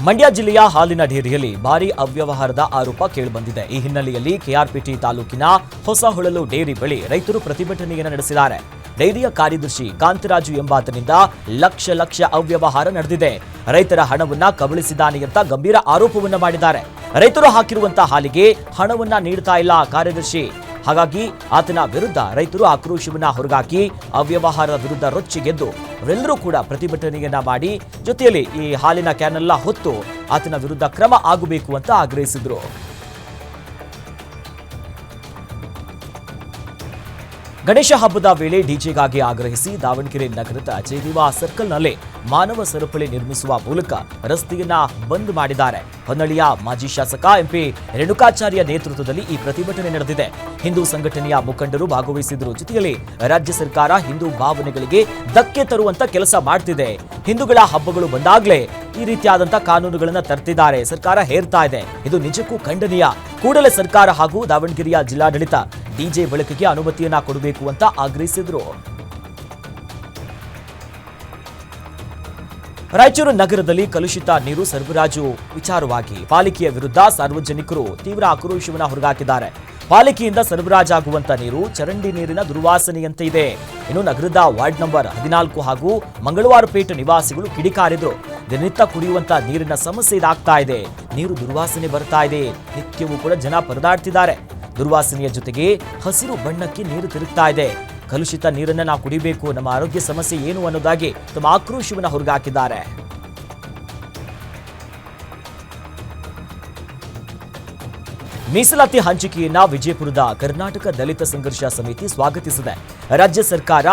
A: ಮಂಡ್ಯ ಜಿಲ್ಲೆಯ ಹಾಲಿನ ಡೇರಿಯಲ್ಲಿ ಭಾರೀ ಅವ್ಯವಹಾರದ ಆರೋಪ ಕೇಳಿಬಂದಿದೆ. ಈ ಹಿನ್ನೆಲೆಯಲ್ಲಿ ಕೆಆರ್ಪೇಟೆ ತಾಲೂಕಿನ ಹೊಸಹೊಳಲು ಡೇರಿ ಬಳಿ ರೈತರು ಪ್ರತಿಭಟನೆಯನ್ನು ನಡೆಸಿದ್ದಾರೆ. ಡೈರಿಯ ಕಾರ್ಯದರ್ಶಿ ಕಾಂತರಾಜು ಎಂಬಾತನಿಂದ ಲಕ್ಷ ಅವ್ಯವಹಾರ ನಡೆದಿದೆ. ರೈತರ ಹಣವನ್ನ ಕಬಳಿಸಿದ್ದಾನೆ ಅಂತ ಗಂಭೀರ ಆರೋಪವನ್ನ ಮಾಡಿದ್ದಾರೆ. ರೈತರು ಹಾಕಿರುವಂತಹ ಹಾಲಿಗೆ ಹಣವನ್ನ ನೀಡ್ತಾ ಇಲ್ಲ ಕಾರ್ಯದರ್ಶಿ. ಹಾಗಾಗಿ ಆತನ ವಿರುದ್ಧ ರೈತರು ಆಕ್ರೋಶವನ್ನ ಹೊರಗಾಕಿ ಅವ್ಯವಹಾರದ ವಿರುದ್ಧ ರೊಚ್ಚಿಗೆದ್ದು ಅವರೆಲ್ಲರೂ ಕೂಡ ಪ್ರತಿಭಟನೆಯನ್ನ ಮಾಡಿ ಜೊತೆಯಲ್ಲಿ ಈ ಹಾಲಿನ ಕ್ಯಾನೆಲ್ಲ ಹೊತ್ತು ಆತನ ವಿರುದ್ಧ ಕ್ರಮ ಆಗಬೇಕು ಅಂತ ಆಗ್ರಹಿಸಿದ್ರು. ಗಣೇಶ ಹಬ್ಬದ ವೇಳೆ ಡಿಜೆಗಾಗಿ ಆಗ್ರಹಿಸಿ ದಾವಣಗೆರೆ ನಗರದ ಜಯದೇವ ಸರ್ಕಲ್ನಲ್ಲಿ ಮಾನವ ಸರಪಳಿ ನಿರ್ಮಿಸುವ ಮೂಲಕ ರಸ್ತೆಯನ್ನ ಬಂದ್ ಮಾಡಿದ್ದಾರೆ. ಹೊನ್ನಳಿಯ ಮಾಜಿ ಶಾಸಕ ಎಂಪಿ ರೇಣುಕಾಚಾರ್ಯ ನೇತೃತ್ವದಲ್ಲಿ ಈ ಪ್ರತಿಭಟನೆ ನಡೆದಿದೆ. ಹಿಂದೂ ಸಂಘಟನೆಯ ಮುಖಂಡರು ಭಾಗವಹಿಸಿದ್ರು. ಜೊತೆಯಲ್ಲಿ ರಾಜ್ಯ ಸರ್ಕಾರ ಹಿಂದೂ ಭಾವನೆಗಳಿಗೆ ಧಕ್ಕೆ ತರುವಂತ ಕೆಲಸ ಮಾಡ್ತಿದೆ. ಹಿಂದೂಗಳ ಹಬ್ಬಗಳು ಬಂದಾಗ್ಲೇ ಈ ರೀತಿಯಾದಂತ ಕಾನೂನುಗಳನ್ನ ತರ್ತಿದ್ದಾರೆ. ಸರ್ಕಾರ ಹೇರ್ತಾ ಇದೆ. ಇದು ನಿಜಕ್ಕೂ ಖಂಡನೀಯ. ಕೂಡಲೇ ಸರ್ಕಾರ ಹಾಗೂ ದಾವಣಗೆರೆಯ ಜಿಲ್ಲಾಡಳಿತ ಡಿಜೆ ಬಳಕೆಗೆ ಅನುಮತಿಯನ್ನ ಕೊಡಬೇಕು ಅಂತ ಆಗ್ರಹಿಸಿದ್ರು. ರಾಯಚೂರು ನಗರದಲ್ಲಿ ಕಲುಷಿತ ನೀರು ಸರಬರಾಜು ವಿಚಾರವಾಗಿ ಪಾಲಿಕೆಯ ವಿರುದ್ಧ ಸಾರ್ವಜನಿಕರು ತೀವ್ರ ಆಕ್ರೋಶವನ್ನ ಹೊರಗಾಕಿದ್ದಾರೆ. ಪಾಲಿಕೆಯಿಂದ ಸರಬರಾಜಾಗುವಂತ ನೀರು ಚರಂಡಿ ನೀರಿನ ದುರ್ವಾಸನೆಯಂತೆ ಇದೆ. ಇನ್ನು ನಗರದ ವಾರ್ಡ್ ನಂಬರ್ 14 ಹಾಗೂ ಮಂಗಳವಾರಪೇಟೆ ನಿವಾಸಿಗಳು ಕಿಡಿಕಾರಿದ್ರು. ದಿನನಿತ್ಯ ಕುಡಿಯುವಂತ ನೀರಿನ ಸಮಸ್ಯೆ ಇದಾಗ್ತಾ ಇದೆ. ನೀರು ದುರ್ವಾಸನೆ ಬರ್ತಾ ಇದೆ. ನಿತ್ಯವೂ ಕೂಡ ಜನ ಪರದಾಡ್ತಿದ್ದಾರೆ. ದುರ್ವಾಸನೆಯ ಜೊತೆಗೆ ಹಸಿರು ಬಣ್ಣಕ್ಕೆ ನೀರು ತಿರುಗ್ತಾ ಇದೆ. ಕಲುಷಿತ ನೀರನ್ನ ನಾವು ಕುಡಿಬೇಕು, ನಮ್ಮ ಆರೋಗ್ಯ ಸಮಸ್ಯೆ ಏನು ಅನ್ನೋದಾಗಿ ತಮ್ಮ ಆಕ್ರೋಶವನ್ನ ಹೊರಗಾಕಿದ್ದಾರೆ. ಮೀಸಲಾತಿ ಹಂಚಿಕೆಯನ್ನ ವಿಜಯಪುರದ ಕರ್ನಾಟಕ ದಲಿತ ಸಂಘರ್ಷ ಸಮಿತಿ ಸ್ವಾಗತಿಸಿದೆ. ರಾಜ್ಯ ಸರ್ಕಾರ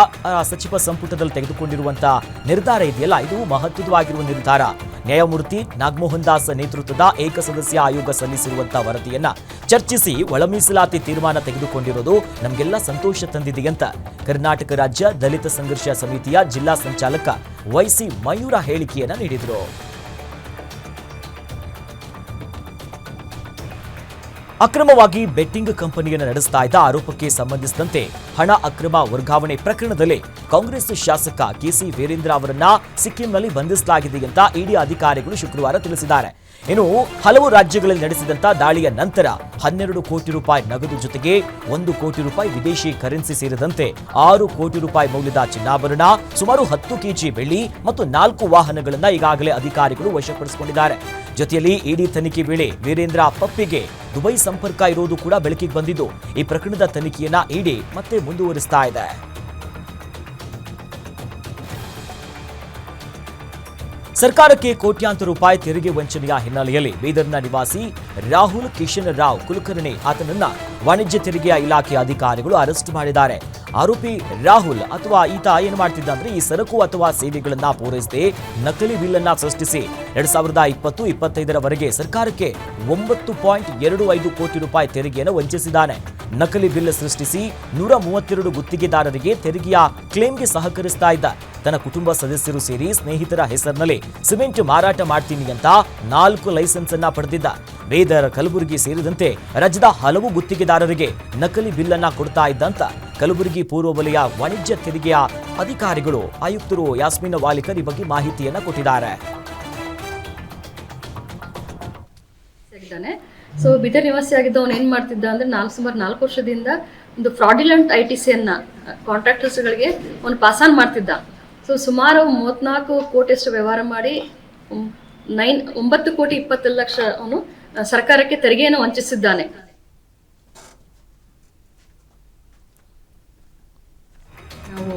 A: ಸಚಿವ ಸಂಪುಟದಲ್ಲಿ ತೆಗೆದುಕೊಂಡಿರುವಂತಹ ನಿರ್ಧಾರ ಇದೆಯಲ್ಲ, ಇದು ಮಹತ್ವವಾಗಿರುವ ನಿರ್ಧಾರ. ನ್ಯಾಯಮೂರ್ತಿ ನಾಗಮೋಹನ್ ದಾಸ್ ನೇತೃತ್ವದ ಏಕಸದಸ್ಯ ಆಯೋಗ ಸಲ್ಲಿಸಿರುವಂತಹ ವರದಿಯನ್ನ ಚರ್ಚಿಸಿ ಒಳ ಮೀಸಲಾತಿ ತೀರ್ಮಾನ ತೆಗೆದುಕೊಂಡಿರೋದು ನಮಗೆಲ್ಲ ಸಂತೋಷ ತಂದಿದೆ ಅಂತ ಕರ್ನಾಟಕ ರಾಜ್ಯ ದಲಿತ ಸಂಘರ್ಷ ಸಮಿತಿಯ ಜಿಲ್ಲಾ ಸಂಚಾಲಕ ವೈಸಿ ಮಯೂರ ಹೇಳಿಕೆಯನ್ನ ನೀಡಿದರು. ಅಕ್ರಮವಾಗಿ ಬೆಟ್ಟಿಂಗ್ ಕಂಪನಿಯನ್ನು ನಡೆಸ್ತಾ ಇದ್ದ ಆರೋಪಕ್ಕೆ ಸಂಬಂಧಿಸಿದಂತೆ ಹಣ ಅಕ್ರಮ ವರ್ಗಾವಣೆ ಪ್ರಕರಣದಲ್ಲಿ ಕಾಂಗ್ರೆಸ್ ಶಾಸಕ ಕೆಸಿ ವೀರೇಂದ್ರ ಅವರನ್ನ ಸಿಕ್ಕಿಂನಲ್ಲಿ ಬಂಧಿಸಲಾಗಿದೆ ಅಂತ ಇಡಿ ಅಧಿಕಾರಿಗಳು ಶುಕ್ರವಾರ ತಿಳಿಸಿದ್ದಾರೆ. ಇನ್ನು ಹಲವು ರಾಜ್ಯಗಳಲ್ಲಿ ನಡೆಸಿದಂತ ದಾಳಿಯ ನಂತರ 12 ಕೋಟಿ ರೂಪಾಯಿ ನಗದು ಜೊತೆಗೆ 1 ಕೋಟಿ ರೂಪಾಯಿ ವಿದೇಶಿ ಕರೆನ್ಸಿ ಸೇರಿದಂತೆ 6 ಕೋಟಿ ರೂಪಾಯಿ ಮೌಲ್ಯದ ಚಿನ್ನಾಭರಣ, ಸುಮಾರು 10 ಕೆಜಿ ಬೆಳ್ಳಿ ಮತ್ತು 4 ವಾಹನಗಳನ್ನ ಈಗಾಗಲೇ ಅಧಿಕಾರಿಗಳು ವಶಪಡಿಸಿಕೊಂಡಿದ್ದಾರೆ. ಜೊತೆಯಲ್ಲಿ ಇಡಿ ತನಿಖೆ ವೇಳೆ ವೀರೇಂದ್ರ ಪಪ್ಪಿಗೆ ದುಬೈ ಸಂಪರ್ಕ ಇರುವುದು ಕೂಡ ಬೆಳಕಿಗೆ ಬಂದಿದ್ದು ಈ ಪ್ರಕರಣದ ತನಿಖೆಯನ್ನ ಇಡಿ ಮತ್ತೆ ಮುಂದುವರಿಸ್ತಾ ಇದೆ. ಸರ್ಕಾರಕ್ಕೆ ಕೋಟ್ಯಾಂತರ ರೂಪಾಯಿ ತೆರಿಗೆ ವಂಚನೆಯ ಹಿನ್ನೆಲೆಯಲ್ಲಿ ಬೀದರ್ನ ನಿವಾಸಿ ರಾಹುಲ್ ಕಿಶನ್ ರಾವ್ ಕುಲಕರ್ಣಿ ಆತನನ್ನ ವಾಣಿಜ್ಯ ತೆರಿಗೆಯ ಇಲಾಖೆ ಅಧಿಕಾರಿಗಳು ಅರೆಸ್ಟ್ ಮಾಡಿದ್ದಾರೆ. ಆರೋಪಿ ರಾಹುಲ್ ಅಥವಾ ಈತ ಏನು ಮಾಡ್ತಿದ್ದ ಅಂದ್ರೆ ಈ ಸರಕು ಅಥವಾ ಸೇವೆಗಳನ್ನ ಪೂರೈಸದೆ ನಕಲಿ ಬಿಲ್ ಅನ್ನ ಸೃಷ್ಟಿಸಿ 2020-25 ಸರ್ಕಾರಕ್ಕೆ 9.25 ಕೋಟಿ ರೂಪಾಯಿ ತೆರಿಗೆಯನ್ನು ವಂಚಿಸಿದ್ದಾನೆ. ನಕಲಿ ಬಿಲ್ ಸೃಷ್ಟಿಸಿ 132 ಗುತ್ತಿಗೆದಾರರಿಗೆ ತೆರಿಗೆಯ ಕ್ಲೇಮ್ಗೆ ಸಹಕರಿಸ್ತಾ ಇದ್ದ. ತನ್ನ ಕುಟುಂಬ ಸದಸ್ಯರು ಸೇರಿ ಸ್ನೇಹಿತರ ಹೆಸರಿನಲ್ಲಿ ಸಿಮೆಂಟ್ ಮಾರಾಟ ಮಾಡ್ತೀನಿ ಅಂತ 4 ಲೈಸೆನ್ಸ್ ಅನ್ನ ಪಡೆದಿದ್ದ. ಬೀದರ್, ಕಲಬುರಗಿ ಸೇರಿದಂತೆ ರಾಜ್ಯದ ಹಲವು ಗುತ್ತಿಗೆದಾರರಿಗೆ ನಕಲಿ ಬಿಲ್ ಅನ್ನ ಕೊಡ್ತಾ ಇದ್ದಂತ ಕಲಬುರಗಿ ಪೂರ್ವ ವಲಯ ವಾಣಿಜ್ಯ ತೆರಿಗೆಯ ಅಧಿಕಾರಿಗಳು ಆಯುಕ್ತರು ಯಾಸ್ಮಿನ್ ವಾಲಿಕರ್ ಈ ಬಗ್ಗೆ ಮಾಹಿತಿಯನ್ನ ಕೊಟ್ಟಿದ್ದಾರೆ.
K: ಸೊ ಬೀದರ್ ನಿವಾಸಿಯಾಗಿದ್ದ ಅವನು ಏನು ಮಾಡ್ತಿದ್ದ ಅಂದರೆ ಸುಮಾರು 4 ವರ್ಷದಿಂದ ಒಂದು ಫ್ರಾಡಿಲೆಂಟ್ ITCಯನ್ನ ಕಾಂಟ್ರಾಕ್ಟರ್ಸ್ಗಳಿಗೆ ಅವನು ಪಾಸಾನ್ ಮಾಡ್ತಿದ್ದ. ಸೊ ಸುಮಾರು 34 ಕೋಟಿಯಷ್ಟು ವ್ಯವಹಾರ ಮಾಡಿ 9,20,20,00,000 ಅವನು ಸರ್ಕಾರಕ್ಕೆ ತೆರಿಗೆಯನ್ನು ವಂಚಿಸಿದ್ದಾನೆ. ನಾವು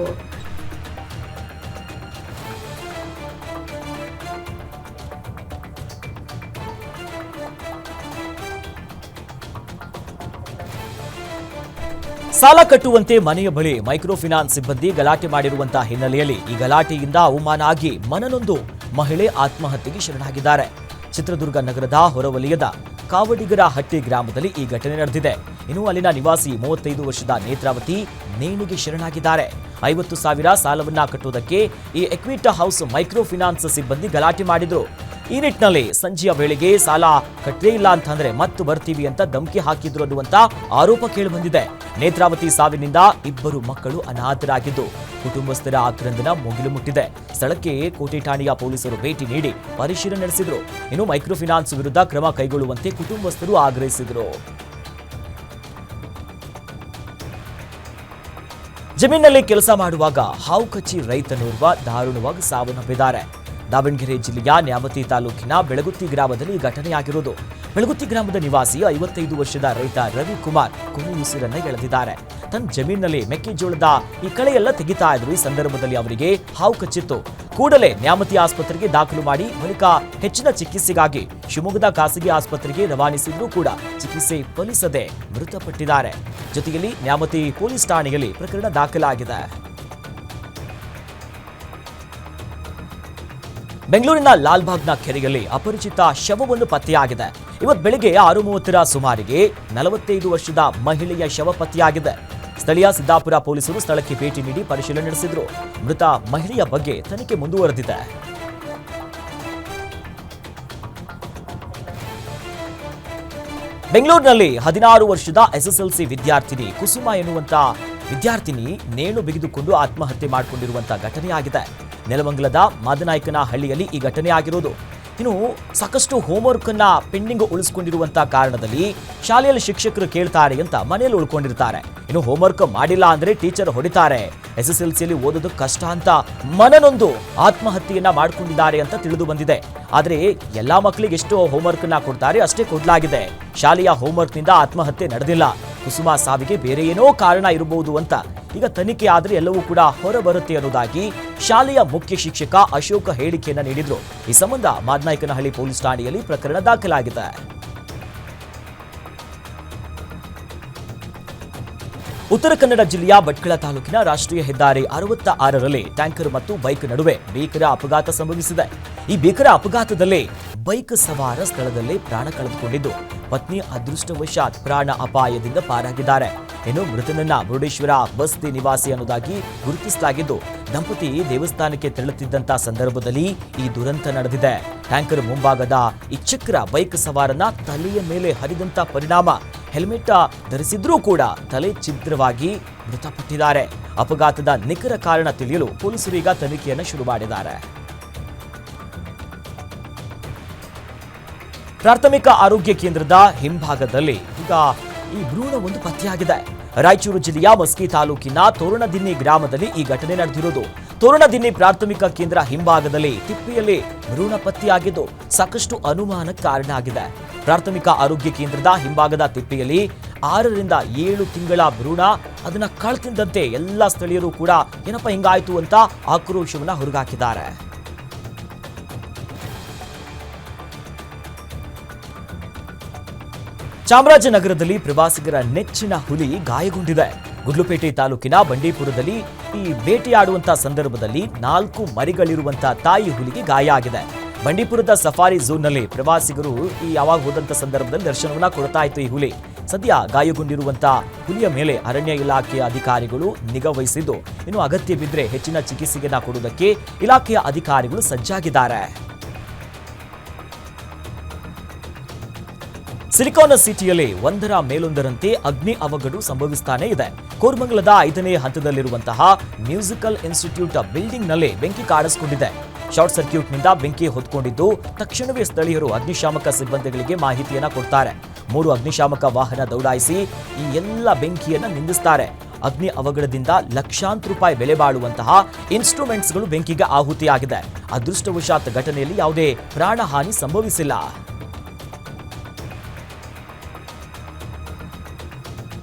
A: ಸಾಲ ಕಟ್ಟುವಂತೆ ಮನೆಯ ಬಳಿ ಮೈಕ್ರೋ ಫಿನಾನ್ಸ್ ಸಿಬ್ಬಂದಿ ಗಲಾಟೆ ಮಾಡಿರುವಂತಹ ಹಿನ್ನೆಲೆಯಲ್ಲಿ ಈ ಗಲಾಟೆಯಿಂದ ಅವಮಾನ ಆಗಿ ಮನನೊಂದು ಮಹಿಳೆ ಆತ್ಮಹತ್ಯೆಗೆ ಶರಣಾಗಿದ್ದಾರೆ. ಚಿತ್ರದುರ್ಗ ನಗರದ ಹೊರವಲಯದ ಕಾವಡಿಗರ ಹಟ್ಟಿ ಗ್ರಾಮದಲ್ಲಿ ಈ ಘಟನೆ ನಡೆದಿದೆ. ಇನ್ನು ಅಲ್ಲಿನ ನಿವಾಸಿ 35 ವರ್ಷದ ನೇತ್ರಾವತಿ ನೇಣಿಗೆ ಶರಣಾಗಿದ್ದಾರೆ. 50,000 ಸಾಲವನ್ನ ಕಟ್ಟುವುದಕ್ಕೆ ಈ ಎಕ್ವಿಟಾ ಹೌಸ್ ಮೈಕ್ರೋ ಫಿನಾನ್ಸ್ ಸಿಬ್ಬಂದಿ ಗಲಾಟೆ ಮಾಡಿದ್ರು. ಈ ನಿಟ್ಟಿನಲ್ಲಿ ಸಂಜೆಯ ವೇಳೆಗೆ ಸಾಲ ಕಟ್ಟೇ ಇಲ್ಲ ಅಂತಂದ್ರೆ ಮತ್ತೆ ಬರ್ತೀವಿ ಅಂತ ಧಮಕಿ ಹಾಕಿದ್ರು ಅನ್ನುವಂತ ಆರೋಪ ಕೇಳಿಬಂದಿದೆ. ನೇತ್ರಾವತಿ ಸಾವಿನಿಂದ 2 ಮಕ್ಕಳು ಅನಾಥರಾಗಿದ್ದು ಕುಟುಂಬಸ್ಥರ ಆಕ್ರಂದನ ಮುಗಿಲು ಮುಟ್ಟಿದೆ. ಸ್ಥಳಕ್ಕೆ ಕೋಟೆ ಠಾಣೆಯ ಪೊಲೀಸರು ಭೇಟಿ ನೀಡಿ ಪರಿಶೀಲನೆ ನಡೆಸಿದ್ರು. ಇನ್ನು ಮೈಕ್ರೋ ಫಿನಾನ್ಸ್ ವಿರುದ್ಧ ಕ್ರಮ ಕೈಗೊಳ್ಳುವಂತೆ ಕುಟುಂಬಸ್ಥರು ಆಗ್ರಹಿಸಿದ್ರು. ಜಮೀನಿನಲ್ಲಿ ಕೆಲಸ ಮಾಡುವಾಗ ಹಾವು ಕಚ್ಚಿ ರೈತನೋರ್ವ ದಾರುಣವಾಗಿ ಸಾವನ್ನಪ್ಪಿದ್ದಾರೆ. ದಾವಣಗೆರೆ ಜಿಲ್ಲೆಯ ನ್ಯಾಮತಿ ತಾಲೂಕಿನ ಬೆಳಗುತ್ತಿ ಗ್ರಾಮದಲ್ಲಿ ಘಟನೆಯಾಗಿರುವುದು. ಬೆಳಗುತ್ತಿ ಗ್ರಾಮದ ನಿವಾಸಿ 55 ವರ್ಷದ ರೈತ ರವಿಕುಮಾರ್ ಕೊನೆಯುಸಿರನ್ನ ಎಳೆದಿದ್ದಾರೆ. ತನ್ನ ಜಮೀನಿನಲ್ಲಿ ಮೆಕ್ಕೆಜೋಳದ ಈ ಕಳೆಯೆಲ್ಲ ತೆಗಿತಾ ಇದ್ರು. ಈ ಸಂದರ್ಭದಲ್ಲಿ ಅವರಿಗೆ ಹಾವು ಕಚ್ಚಿತ್ತು. ಕೂಡಲೇ ನ್ಯಾಮತಿ ಆಸ್ಪತ್ರೆಗೆ ದಾಖಲು ಮಾಡಿ ಬಳಿಕ ಹೆಚ್ಚಿನ ಚಿಕಿತ್ಸೆಗಾಗಿ ಶಿವಮೊಗ್ಗದ ಖಾಸಗಿ ಆಸ್ಪತ್ರೆಗೆ ರವಾನಿಸಿದ್ರೂ ಕೂಡ ಚಿಕಿತ್ಸೆ ಫಲಿಸದೆ ಮೃತಪಟ್ಟಿದ್ದಾರೆ. ಜೊತೆಯಲ್ಲಿ ನ್ಯಾಮತಿ ಪೊಲೀಸ್ ಠಾಣೆಯಲ್ಲಿ ಪ್ರಕರಣ ದಾಖಲಾಗಿದೆ. ಬೆಂಗಳೂರಿನ ಲಾಲ್ಬಾಗ್ನ ಕೆರೆಯಲ್ಲಿ ಅಪರಿಚಿತ ಶವವೊಂದು ಪತ್ತೆಯಾಗಿದೆ. ಇವತ್ತು ಬೆಳಗ್ಗೆ 6:30 ಸುಮಾರಿಗೆ 45 ವರ್ಷದ ಮಹಿಳೆಯ ಶವ ಪತ್ತೆಯಾಗಿದೆ. ಸ್ಥಳೀಯ ಸಿದ್ದಾಪುರ ಪೊಲೀಸರು ಸ್ಥಳಕ್ಕೆ ಭೇಟಿ ನೀಡಿ ಪರಿಶೀಲನೆ ನಡೆಸಿದ್ರು. ಮೃತ ಮಹಿಳೆಯ ಬಗ್ಗೆ ತನಿಖೆ ಮುಂದುವರೆದಿದೆ. ಬೆಂಗಳೂರಿನಲ್ಲಿ 16 ವರ್ಷದ SSLC ವಿದ್ಯಾರ್ಥಿನಿ ಕುಸುಮ ಎನ್ನುವಂತ ವಿದ್ಯಾರ್ಥಿನಿ ನೇಣು ಬಿಗಿದುಕೊಂಡು ಆತ್ಮಹತ್ಯೆ ಮಾಡಿಕೊಂಡಿರುವಂತಹ ಘಟನೆಯಾಗಿದೆ. ನೆಲಮಂಗಲದ ಮಾದನಾಯಕನ ಹಳ್ಳಿಯಲ್ಲಿ ಈ ಘಟನೆ ಆಗಿರೋದು. ಇನ್ನು ಸಾಕಷ್ಟು ಹೋಮ್ವರ್ಕ್ ಅನ್ನ ಪೆಂಡಿಂಗ್ ಉಳಿಸಿಕೊಂಡಿರುವಂತಹ ಕಾರಣದಲ್ಲಿ ಶಾಲೆಯಲ್ಲಿ ಶಿಕ್ಷಕರು ಕೇಳ್ತಾರೆ ಅಂತ ಮನೆಯಲ್ಲಿ ಉಳ್ಕೊಂಡಿರ್ತಾರೆ. ಇನ್ನು ಹೋಮ್ವರ್ಕ್ ಮಾಡಿಲ್ಲ ಅಂದ್ರೆ ಟೀಚರ್ ಹೊಡಿತಾರೆ. SSLCಯಲ್ಲಿ ಓದೋದು ಕಷ್ಟ ಅಂತ ಮನನೊಂದು ಆತ್ಮಹತ್ಯೆಯನ್ನ ಮಾಡ್ಕೊಂಡಿದ್ದಾರೆ ಅಂತ ತಿಳಿದು ಬಂದಿದೆ. ಆದ್ರೆ ಎಲ್ಲಾ ಮಕ್ಕಳಿಗೆ ಎಷ್ಟು ಹೋಮ್ವರ್ಕ್ ಅನ್ನ ಕೊಡ್ತಾರೆ ಅಷ್ಟೇ ಕೊಡ್ಲಾಗಿದೆ. ಶಾಲೆಯ ಹೋಮ್ವರ್ಕ್ ನಿಂದ ಆತ್ಮಹತ್ಯೆ ನಡೆದಿಲ್ಲ. ಕುಸುಮ ಸಾವಿಗೆ ಬೇರೆ ಏನೋ ಕಾರಣ ಇರಬಹುದು ಅಂತ ಈಗ ತನಿಖೆ ಆದ್ರೆ ಎಲ್ಲವೂ ಕೂಡ ಹೊರಬರುತ್ತೆ ಅನ್ನೋದಾಗಿ ಶಾಲೆಯ ಮುಖ್ಯ ಶಿಕ್ಷಕ ಅಶೋಕ ಹೇಳಿಕೆಯನ್ನ ನೀಡಿದ್ರು. ಈ ಸಂಬಂಧ ಮಾದನಾಯಕನಹಳ್ಳಿ ಪೊಲೀಸ್ ಠಾಣೆಯಲ್ಲಿ ಪ್ರಕರಣ ದಾಖಲಾಗಿದೆ. ಉತ್ತರ ಕನ್ನಡ ಜಿಲ್ಲೆಯ ಭಟ್ಕಳ ತಾಲೂಕಿನ ರಾಷ್ಟ್ರೀಯ ಹೆದ್ದಾರಿ 66ರಲ್ಲಿ ಟ್ಯಾಂಕರ್ ಮತ್ತು ಬೈಕ್ ನಡುವೆ ಭೀಕರ ಅಪಘಾತ ಸಂಭವಿಸಿದೆ. ಈ ಭೀಕರ ಅಪಘಾತದಲ್ಲಿ ಬೈಕ್ ಸವಾರ ಸ್ಥಳದಲ್ಲೇ ಪ್ರಾಣ ಕಳೆದುಕೊಂಡಿದ್ದು ಪತ್ನಿ ಅದೃಷ್ಟವಶಾತ್ ಪ್ರಾಣ ಅಪಾಯದಿಂದ ಪಾರಾಗಿದ್ದಾರೆ. ಇನ್ನು ಮೃತನನ್ನ ಮುರುಡೇಶ್ವರ ಬಸ್ತಿ ನಿವಾಸಿ ಅನ್ನೋದಾಗಿ ಗುರುತಿಸಲಾಗಿದ್ದು ದಂಪತಿ ದೇವಸ್ಥಾನಕ್ಕೆ ತೆರಳುತ್ತಿದ್ದಂತ ಸಂದರ್ಭದಲ್ಲಿ ಈ ದುರಂತ ನಡೆದಿದೆ. ಟ್ಯಾಂಕರ್ ಮುಂಭಾಗದ ಈ ಚಕ್ರ ಬೈಕ್ ಸವಾರನ ತಲೆಯ ಮೇಲೆ ಹರಿದಂತ ಪರಿಣಾಮ ಹೆಲ್ಮೆಟ್ ಧರಿಸಿದ್ರೂ ಕೂಡ ತಲೆ ಛಿದ್ರವಾಗಿ ಮೃತಪಟ್ಟಿದ್ದಾರೆ. ಅಪಘಾತದ ನಿಖರ ಕಾರಣ ತಿಳಿಯಲು ಪೊಲೀಸರು ಈಗ ತನಿಖೆಯನ್ನು ಶುರು ಮಾಡಿದ್ದಾರೆ. ಪ್ರಾಥಮಿಕ ಆರೋಗ್ಯ ಕೇಂದ್ರದ ಹಿಂಭಾಗದಲ್ಲಿ ಈಗ ಈ ಭ್ರೂಣವೊಂದು ಪತ್ತೆಯಾಗಿದೆ. ರಾಯಚೂರು ಜಿಲ್ಲೆಯ ಮಸ್ಕಿ ತಾಲೂಕಿನ ತೋರಣದಿನ್ನಿ ಗ್ರಾಮದಲ್ಲಿ ಈ ಘಟನೆ ನಡೆದಿರುವುದು. ತೋರಣದಿನ್ನಿ ಪ್ರಾಥಮಿಕ ಕೇಂದ್ರ ಹಿಂಭಾಗದಲ್ಲಿ ತಿಪ್ಪೆಯಲ್ಲಿ ಭ್ರೂಣ ಪತ್ತೆಯಾಗಿದ್ದು ಸಾಕಷ್ಟು ಅನುಮಾನಕ್ಕೆ ಕಾರಣ ಆಗಿದೆ. ಪ್ರಾಥಮಿಕ ಆರೋಗ್ಯ ಕೇಂದ್ರದ ಹಿಂಭಾಗದ ತಿಪ್ಪೆಯಲ್ಲಿ 6 ರಿಂದ 7 ತಿಂಗಳ ಭ್ರೂಣ ಅದನ್ನ ಕಳ್ತಿದ್ದಂತೆ ಎಲ್ಲ ಸ್ಥಳೀಯರು ಕೂಡ ಏನಪ್ಪ ಹಿಂಗಾಯ್ತು ಅಂತ ಆಕ್ರೋಶವನ್ನ ಹೊರಗಾಕಿದ್ದಾರೆ. ಚಾಮರಾಜನಗರದಲ್ಲಿ ಪ್ರವಾಸಿಗರ ನೆಚ್ಚಿನ ಹುಲಿ ಗಾಯಗೊಂಡಿದೆ. ಗುಡ್ಲುಪೇಟೆ ತಾಲೂಕಿನ ಬಂಡೀಪುರದಲ್ಲಿ ಈ ಬೇಟೆಯಾಡುವಂತಹ ಸಂದರ್ಭದಲ್ಲಿ 4 ಮರಿಗಳಿರುವಂತಹ ತಾಯಿ ಹುಲಿಗೆ ಗಾಯ ಆಗಿದೆ. ಬಂಡೀಪುರದ ಸಫಾರಿ ಝೋನ್ನಲ್ಲಿ ಪ್ರವಾಸಿಗರು ಯಾವಾಗ ಹೋದಂತ ಸಂದರ್ಭದಲ್ಲಿ ದರ್ಶನವನ್ನ ಕೊಡ್ತಾ ಇತ್ತು ಈ ಹುಲಿ. ಸದ್ಯ ಗಾಯಗೊಂಡಿರುವಂತಹ ಹುಲಿಯ ಮೇಲೆ ಅರಣ್ಯ ಇಲಾಖೆಯ ಅಧಿಕಾರಿಗಳು ನಿಗಾ ವಹಿಸಿದ್ದು, ಇನ್ನು ಅಗತ್ಯ ಬಿದ್ದರೆ ಹೆಚ್ಚಿನ ಚಿಕಿತ್ಸೆಯನ್ನ ಕೊಡುವುದಕ್ಕೆ ಇಲಾಖೆಯ ಅಧಿಕಾರಿಗಳು ಸಜ್ಜಾಗಿದ್ದಾರೆ. ಸಿಲಿಕಾನ್ ಸಿಟಿಯಲ್ಲಿ ಒಂದರ ಮೇಲೊಂದರಂತೆ ಅಗ್ನಿ ಅವಘಡ ಸಂಭವಿಸ್ತಾನೆ ಇದೆ. ಕೋರಮಂಗಲದ 5ನೇ ಹಂತದಲ್ಲಿರುವಂತಹ ಮ್ಯೂಸಿಕಲ್ ಇನ್ಸ್ಟಿಟ್ಯೂಟ್ ಬಿಲ್ಡಿಂಗ್ನಲ್ಲಿ ಬೆಂಕಿ ಕಾಣಿಸಿಕೊಂಡಿದೆ. ಶಾರ್ಟ್ ಸರ್ಕ್ಯೂಟ್ನಿಂದ ಬೆಂಕಿ ಹೊತ್ಕೊಂಡಿದ್ದು ತಕ್ಷಣವೇ ಸ್ಥಳೀಯರು ಅಗ್ನಿಶಾಮಕ ಸಿಬ್ಬಂದಿಗಳಿಗೆ ಮಾಹಿತಿಯನ್ನ ಕೊಡ್ತಾರೆ. 3 ಅಗ್ನಿಶಾಮಕ ವಾಹನ ದೌಡಾಯಿಸಿ ಈ ಎಲ್ಲ ಬೆಂಕಿಯನ್ನ ನಿಂದಿಸ್ತಾರೆ. ಅಗ್ನಿ ಅವಘಡದಿಂದ ಲಕ್ಷಾಂತರ ರೂಪಾಯಿ ಬೆಲೆ ಬಾಳುವಂತಹ ಇನ್ಸ್ಟ್ರೂಮೆಂಟ್ಸ್ಗಳು ಬೆಂಕಿಗೆ ಆಹುತಿಯಾಗಿದೆ. ಅದೃಷ್ಟವಶಾತ್ ಘಟನೆಯಲ್ಲಿ ಯಾವುದೇ ಪ್ರಾಣಹಾನಿ ಸಂಭವಿಸಿಲ್ಲ.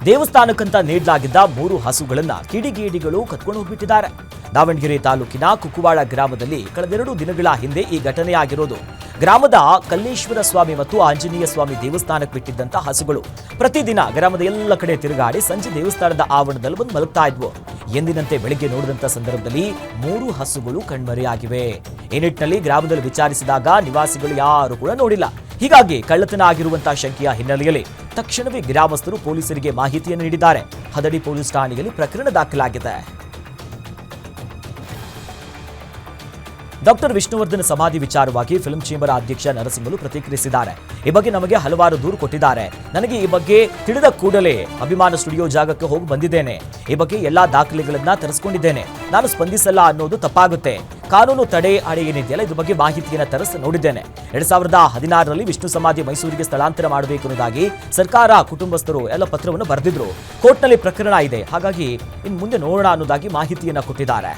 A: ದೇವಸ್ಥಾನಕ್ಕಂತ ನೀಡಲಾಗಿದ್ದ 3 ಹಸುಗಳನ್ನ ಕಿಡಿಗೇಡಿಗಳು ಕತ್ಕೊಂಡು ಹೋಗ್ಬಿಟ್ಟಿದ್ದಾರೆ. ದಾವಣಗೆರೆ ತಾಲೂಕಿನ ಕುಕ್ಕುವಾಡ ಗ್ರಾಮದಲ್ಲಿ ಕಳೆದ 2 ದಿನಗಳ ಹಿಂದೆ ಈ ಘಟನೆಯಾಗಿರೋದು. ಗ್ರಾಮದ ಕಲ್ಲೇಶ್ವರ ಸ್ವಾಮಿ ಮತ್ತು ಆಂಜನೇಯ ಸ್ವಾಮಿ ದೇವಸ್ಥಾನಕ್ಕೆ ಬಿಟ್ಟಿದ್ದಂತ ಹಸುಗಳು ಪ್ರತಿದಿನ ಗ್ರಾಮದ ಎಲ್ಲ ಕಡೆ ತಿರುಗಾಡಿ ಸಂಜೆ ದೇವಸ್ಥಾನದ ಆವರಣದಲ್ಲಿ ಬಂದು ಮಲಗ್ತಾ ಇದ್ವು. ಎಂದಿನಂತೆ ಬೆಳಿಗ್ಗೆ ನೋಡಿದಂತ ಸಂದರ್ಭದಲ್ಲಿ 3 ಹಸುಗಳು ಕಣ್ಮರೆಯಾಗಿವೆ. ಈ ನಿಟ್ಟಿನಲ್ಲಿ ಗ್ರಾಮದಲ್ಲಿ ವಿಚಾರಿಸಿದಾಗ ನಿವಾಸಿಗಳು ಯಾರು ಕೂಡ ನೋಡಿಲ್ಲ. ಹೀಗಾಗಿ ಕಳ್ಳತನ ಆಗಿರುವಂತಹ ಶಂಕೆಯ ಹಿನ್ನೆಲೆಯಲ್ಲಿ ತಕ್ಷಣವೇ ಗ್ರಾಮಸ್ಥರು ಪೊಲೀಸರಿಗೆ ಮಾಹಿತಿಯನ್ನು ನೀಡಿದ್ದಾರೆ. ಹದಡಿ ಪೊಲೀಸ್ ಠಾಣೆಯಲ್ಲಿ ಪ್ರಕರಣ ದಾಖಲಾಗಿದೆ. ಡಾಕ್ಟರ್ ವಿಷ್ಣುವರ್ಧನ್ ಸಮಾಧಿ ವಿಚಾರವಾಗಿ ಫಿಲ್ಮ್ ಚೇಂಬರ್ ಅಧ್ಯಕ್ಷ ನರಸಿಂಹಲು ಪ್ರತಿಕ್ರಿಯಿಸಿದ್ದಾರೆ. ಈ ಬಗ್ಗೆ ನಮಗೆ ಹಲವಾರು ದೂರು ಕೊಟ್ಟಿದ್ದಾರೆ. ನನಗೆ ಈ ಬಗ್ಗೆ ತಿಳಿದ ಕೂಡಲೇ ಅಭಿಮಾನ ಸ್ಟುಡಿಯೋ ಜಾಗಕ್ಕೆ ಹೋಗಿ ಬಂದಿದ್ದೇನೆ. ಈ ಬಗ್ಗೆ ಎಲ್ಲಾ ದಾಖಲೆಗಳನ್ನ ತರಿಸಿಕೊಂಡಿದ್ದೇನೆ. ನಾನು ಸ್ಪಂದಿಸಲ್ಲ ಅನ್ನೋದು ತಪ್ಪಾಗುತ್ತೆ. ಕಾನೂನು ತಡೆ ಅಡೆ ಏನಿದೆಯಲ್ಲ ಇದ್ರ ಬಗ್ಗೆ ಮಾಹಿತಿಯನ್ನು ತರಿಸಿ ನೋಡಿದ್ದೇನೆ. 2016ರಲ್ಲಿ ವಿಷ್ಣು ಸಮಾಧಿ ಮೈಸೂರಿಗೆ ಸ್ಥಳಾಂತರ ಮಾಡಬೇಕು ಅನ್ನೋದಾಗಿ ಸರ್ಕಾರ ಕುಟುಂಬಸ್ಥರು ಎಲ್ಲ ಪತ್ರವನ್ನು ಬರೆದಿದ್ರು. ಕೋರ್ಟ್ನಲ್ಲಿ ಪ್ರಕರಣ ಇದೆ. ಹಾಗಾಗಿ ಇನ್ನು ಮುಂದೆ ನೋಡೋಣ ಅನ್ನೋದಾಗಿ ಮಾಹಿತಿಯನ್ನು ಕೊಟ್ಟಿದ್ದಾರೆ.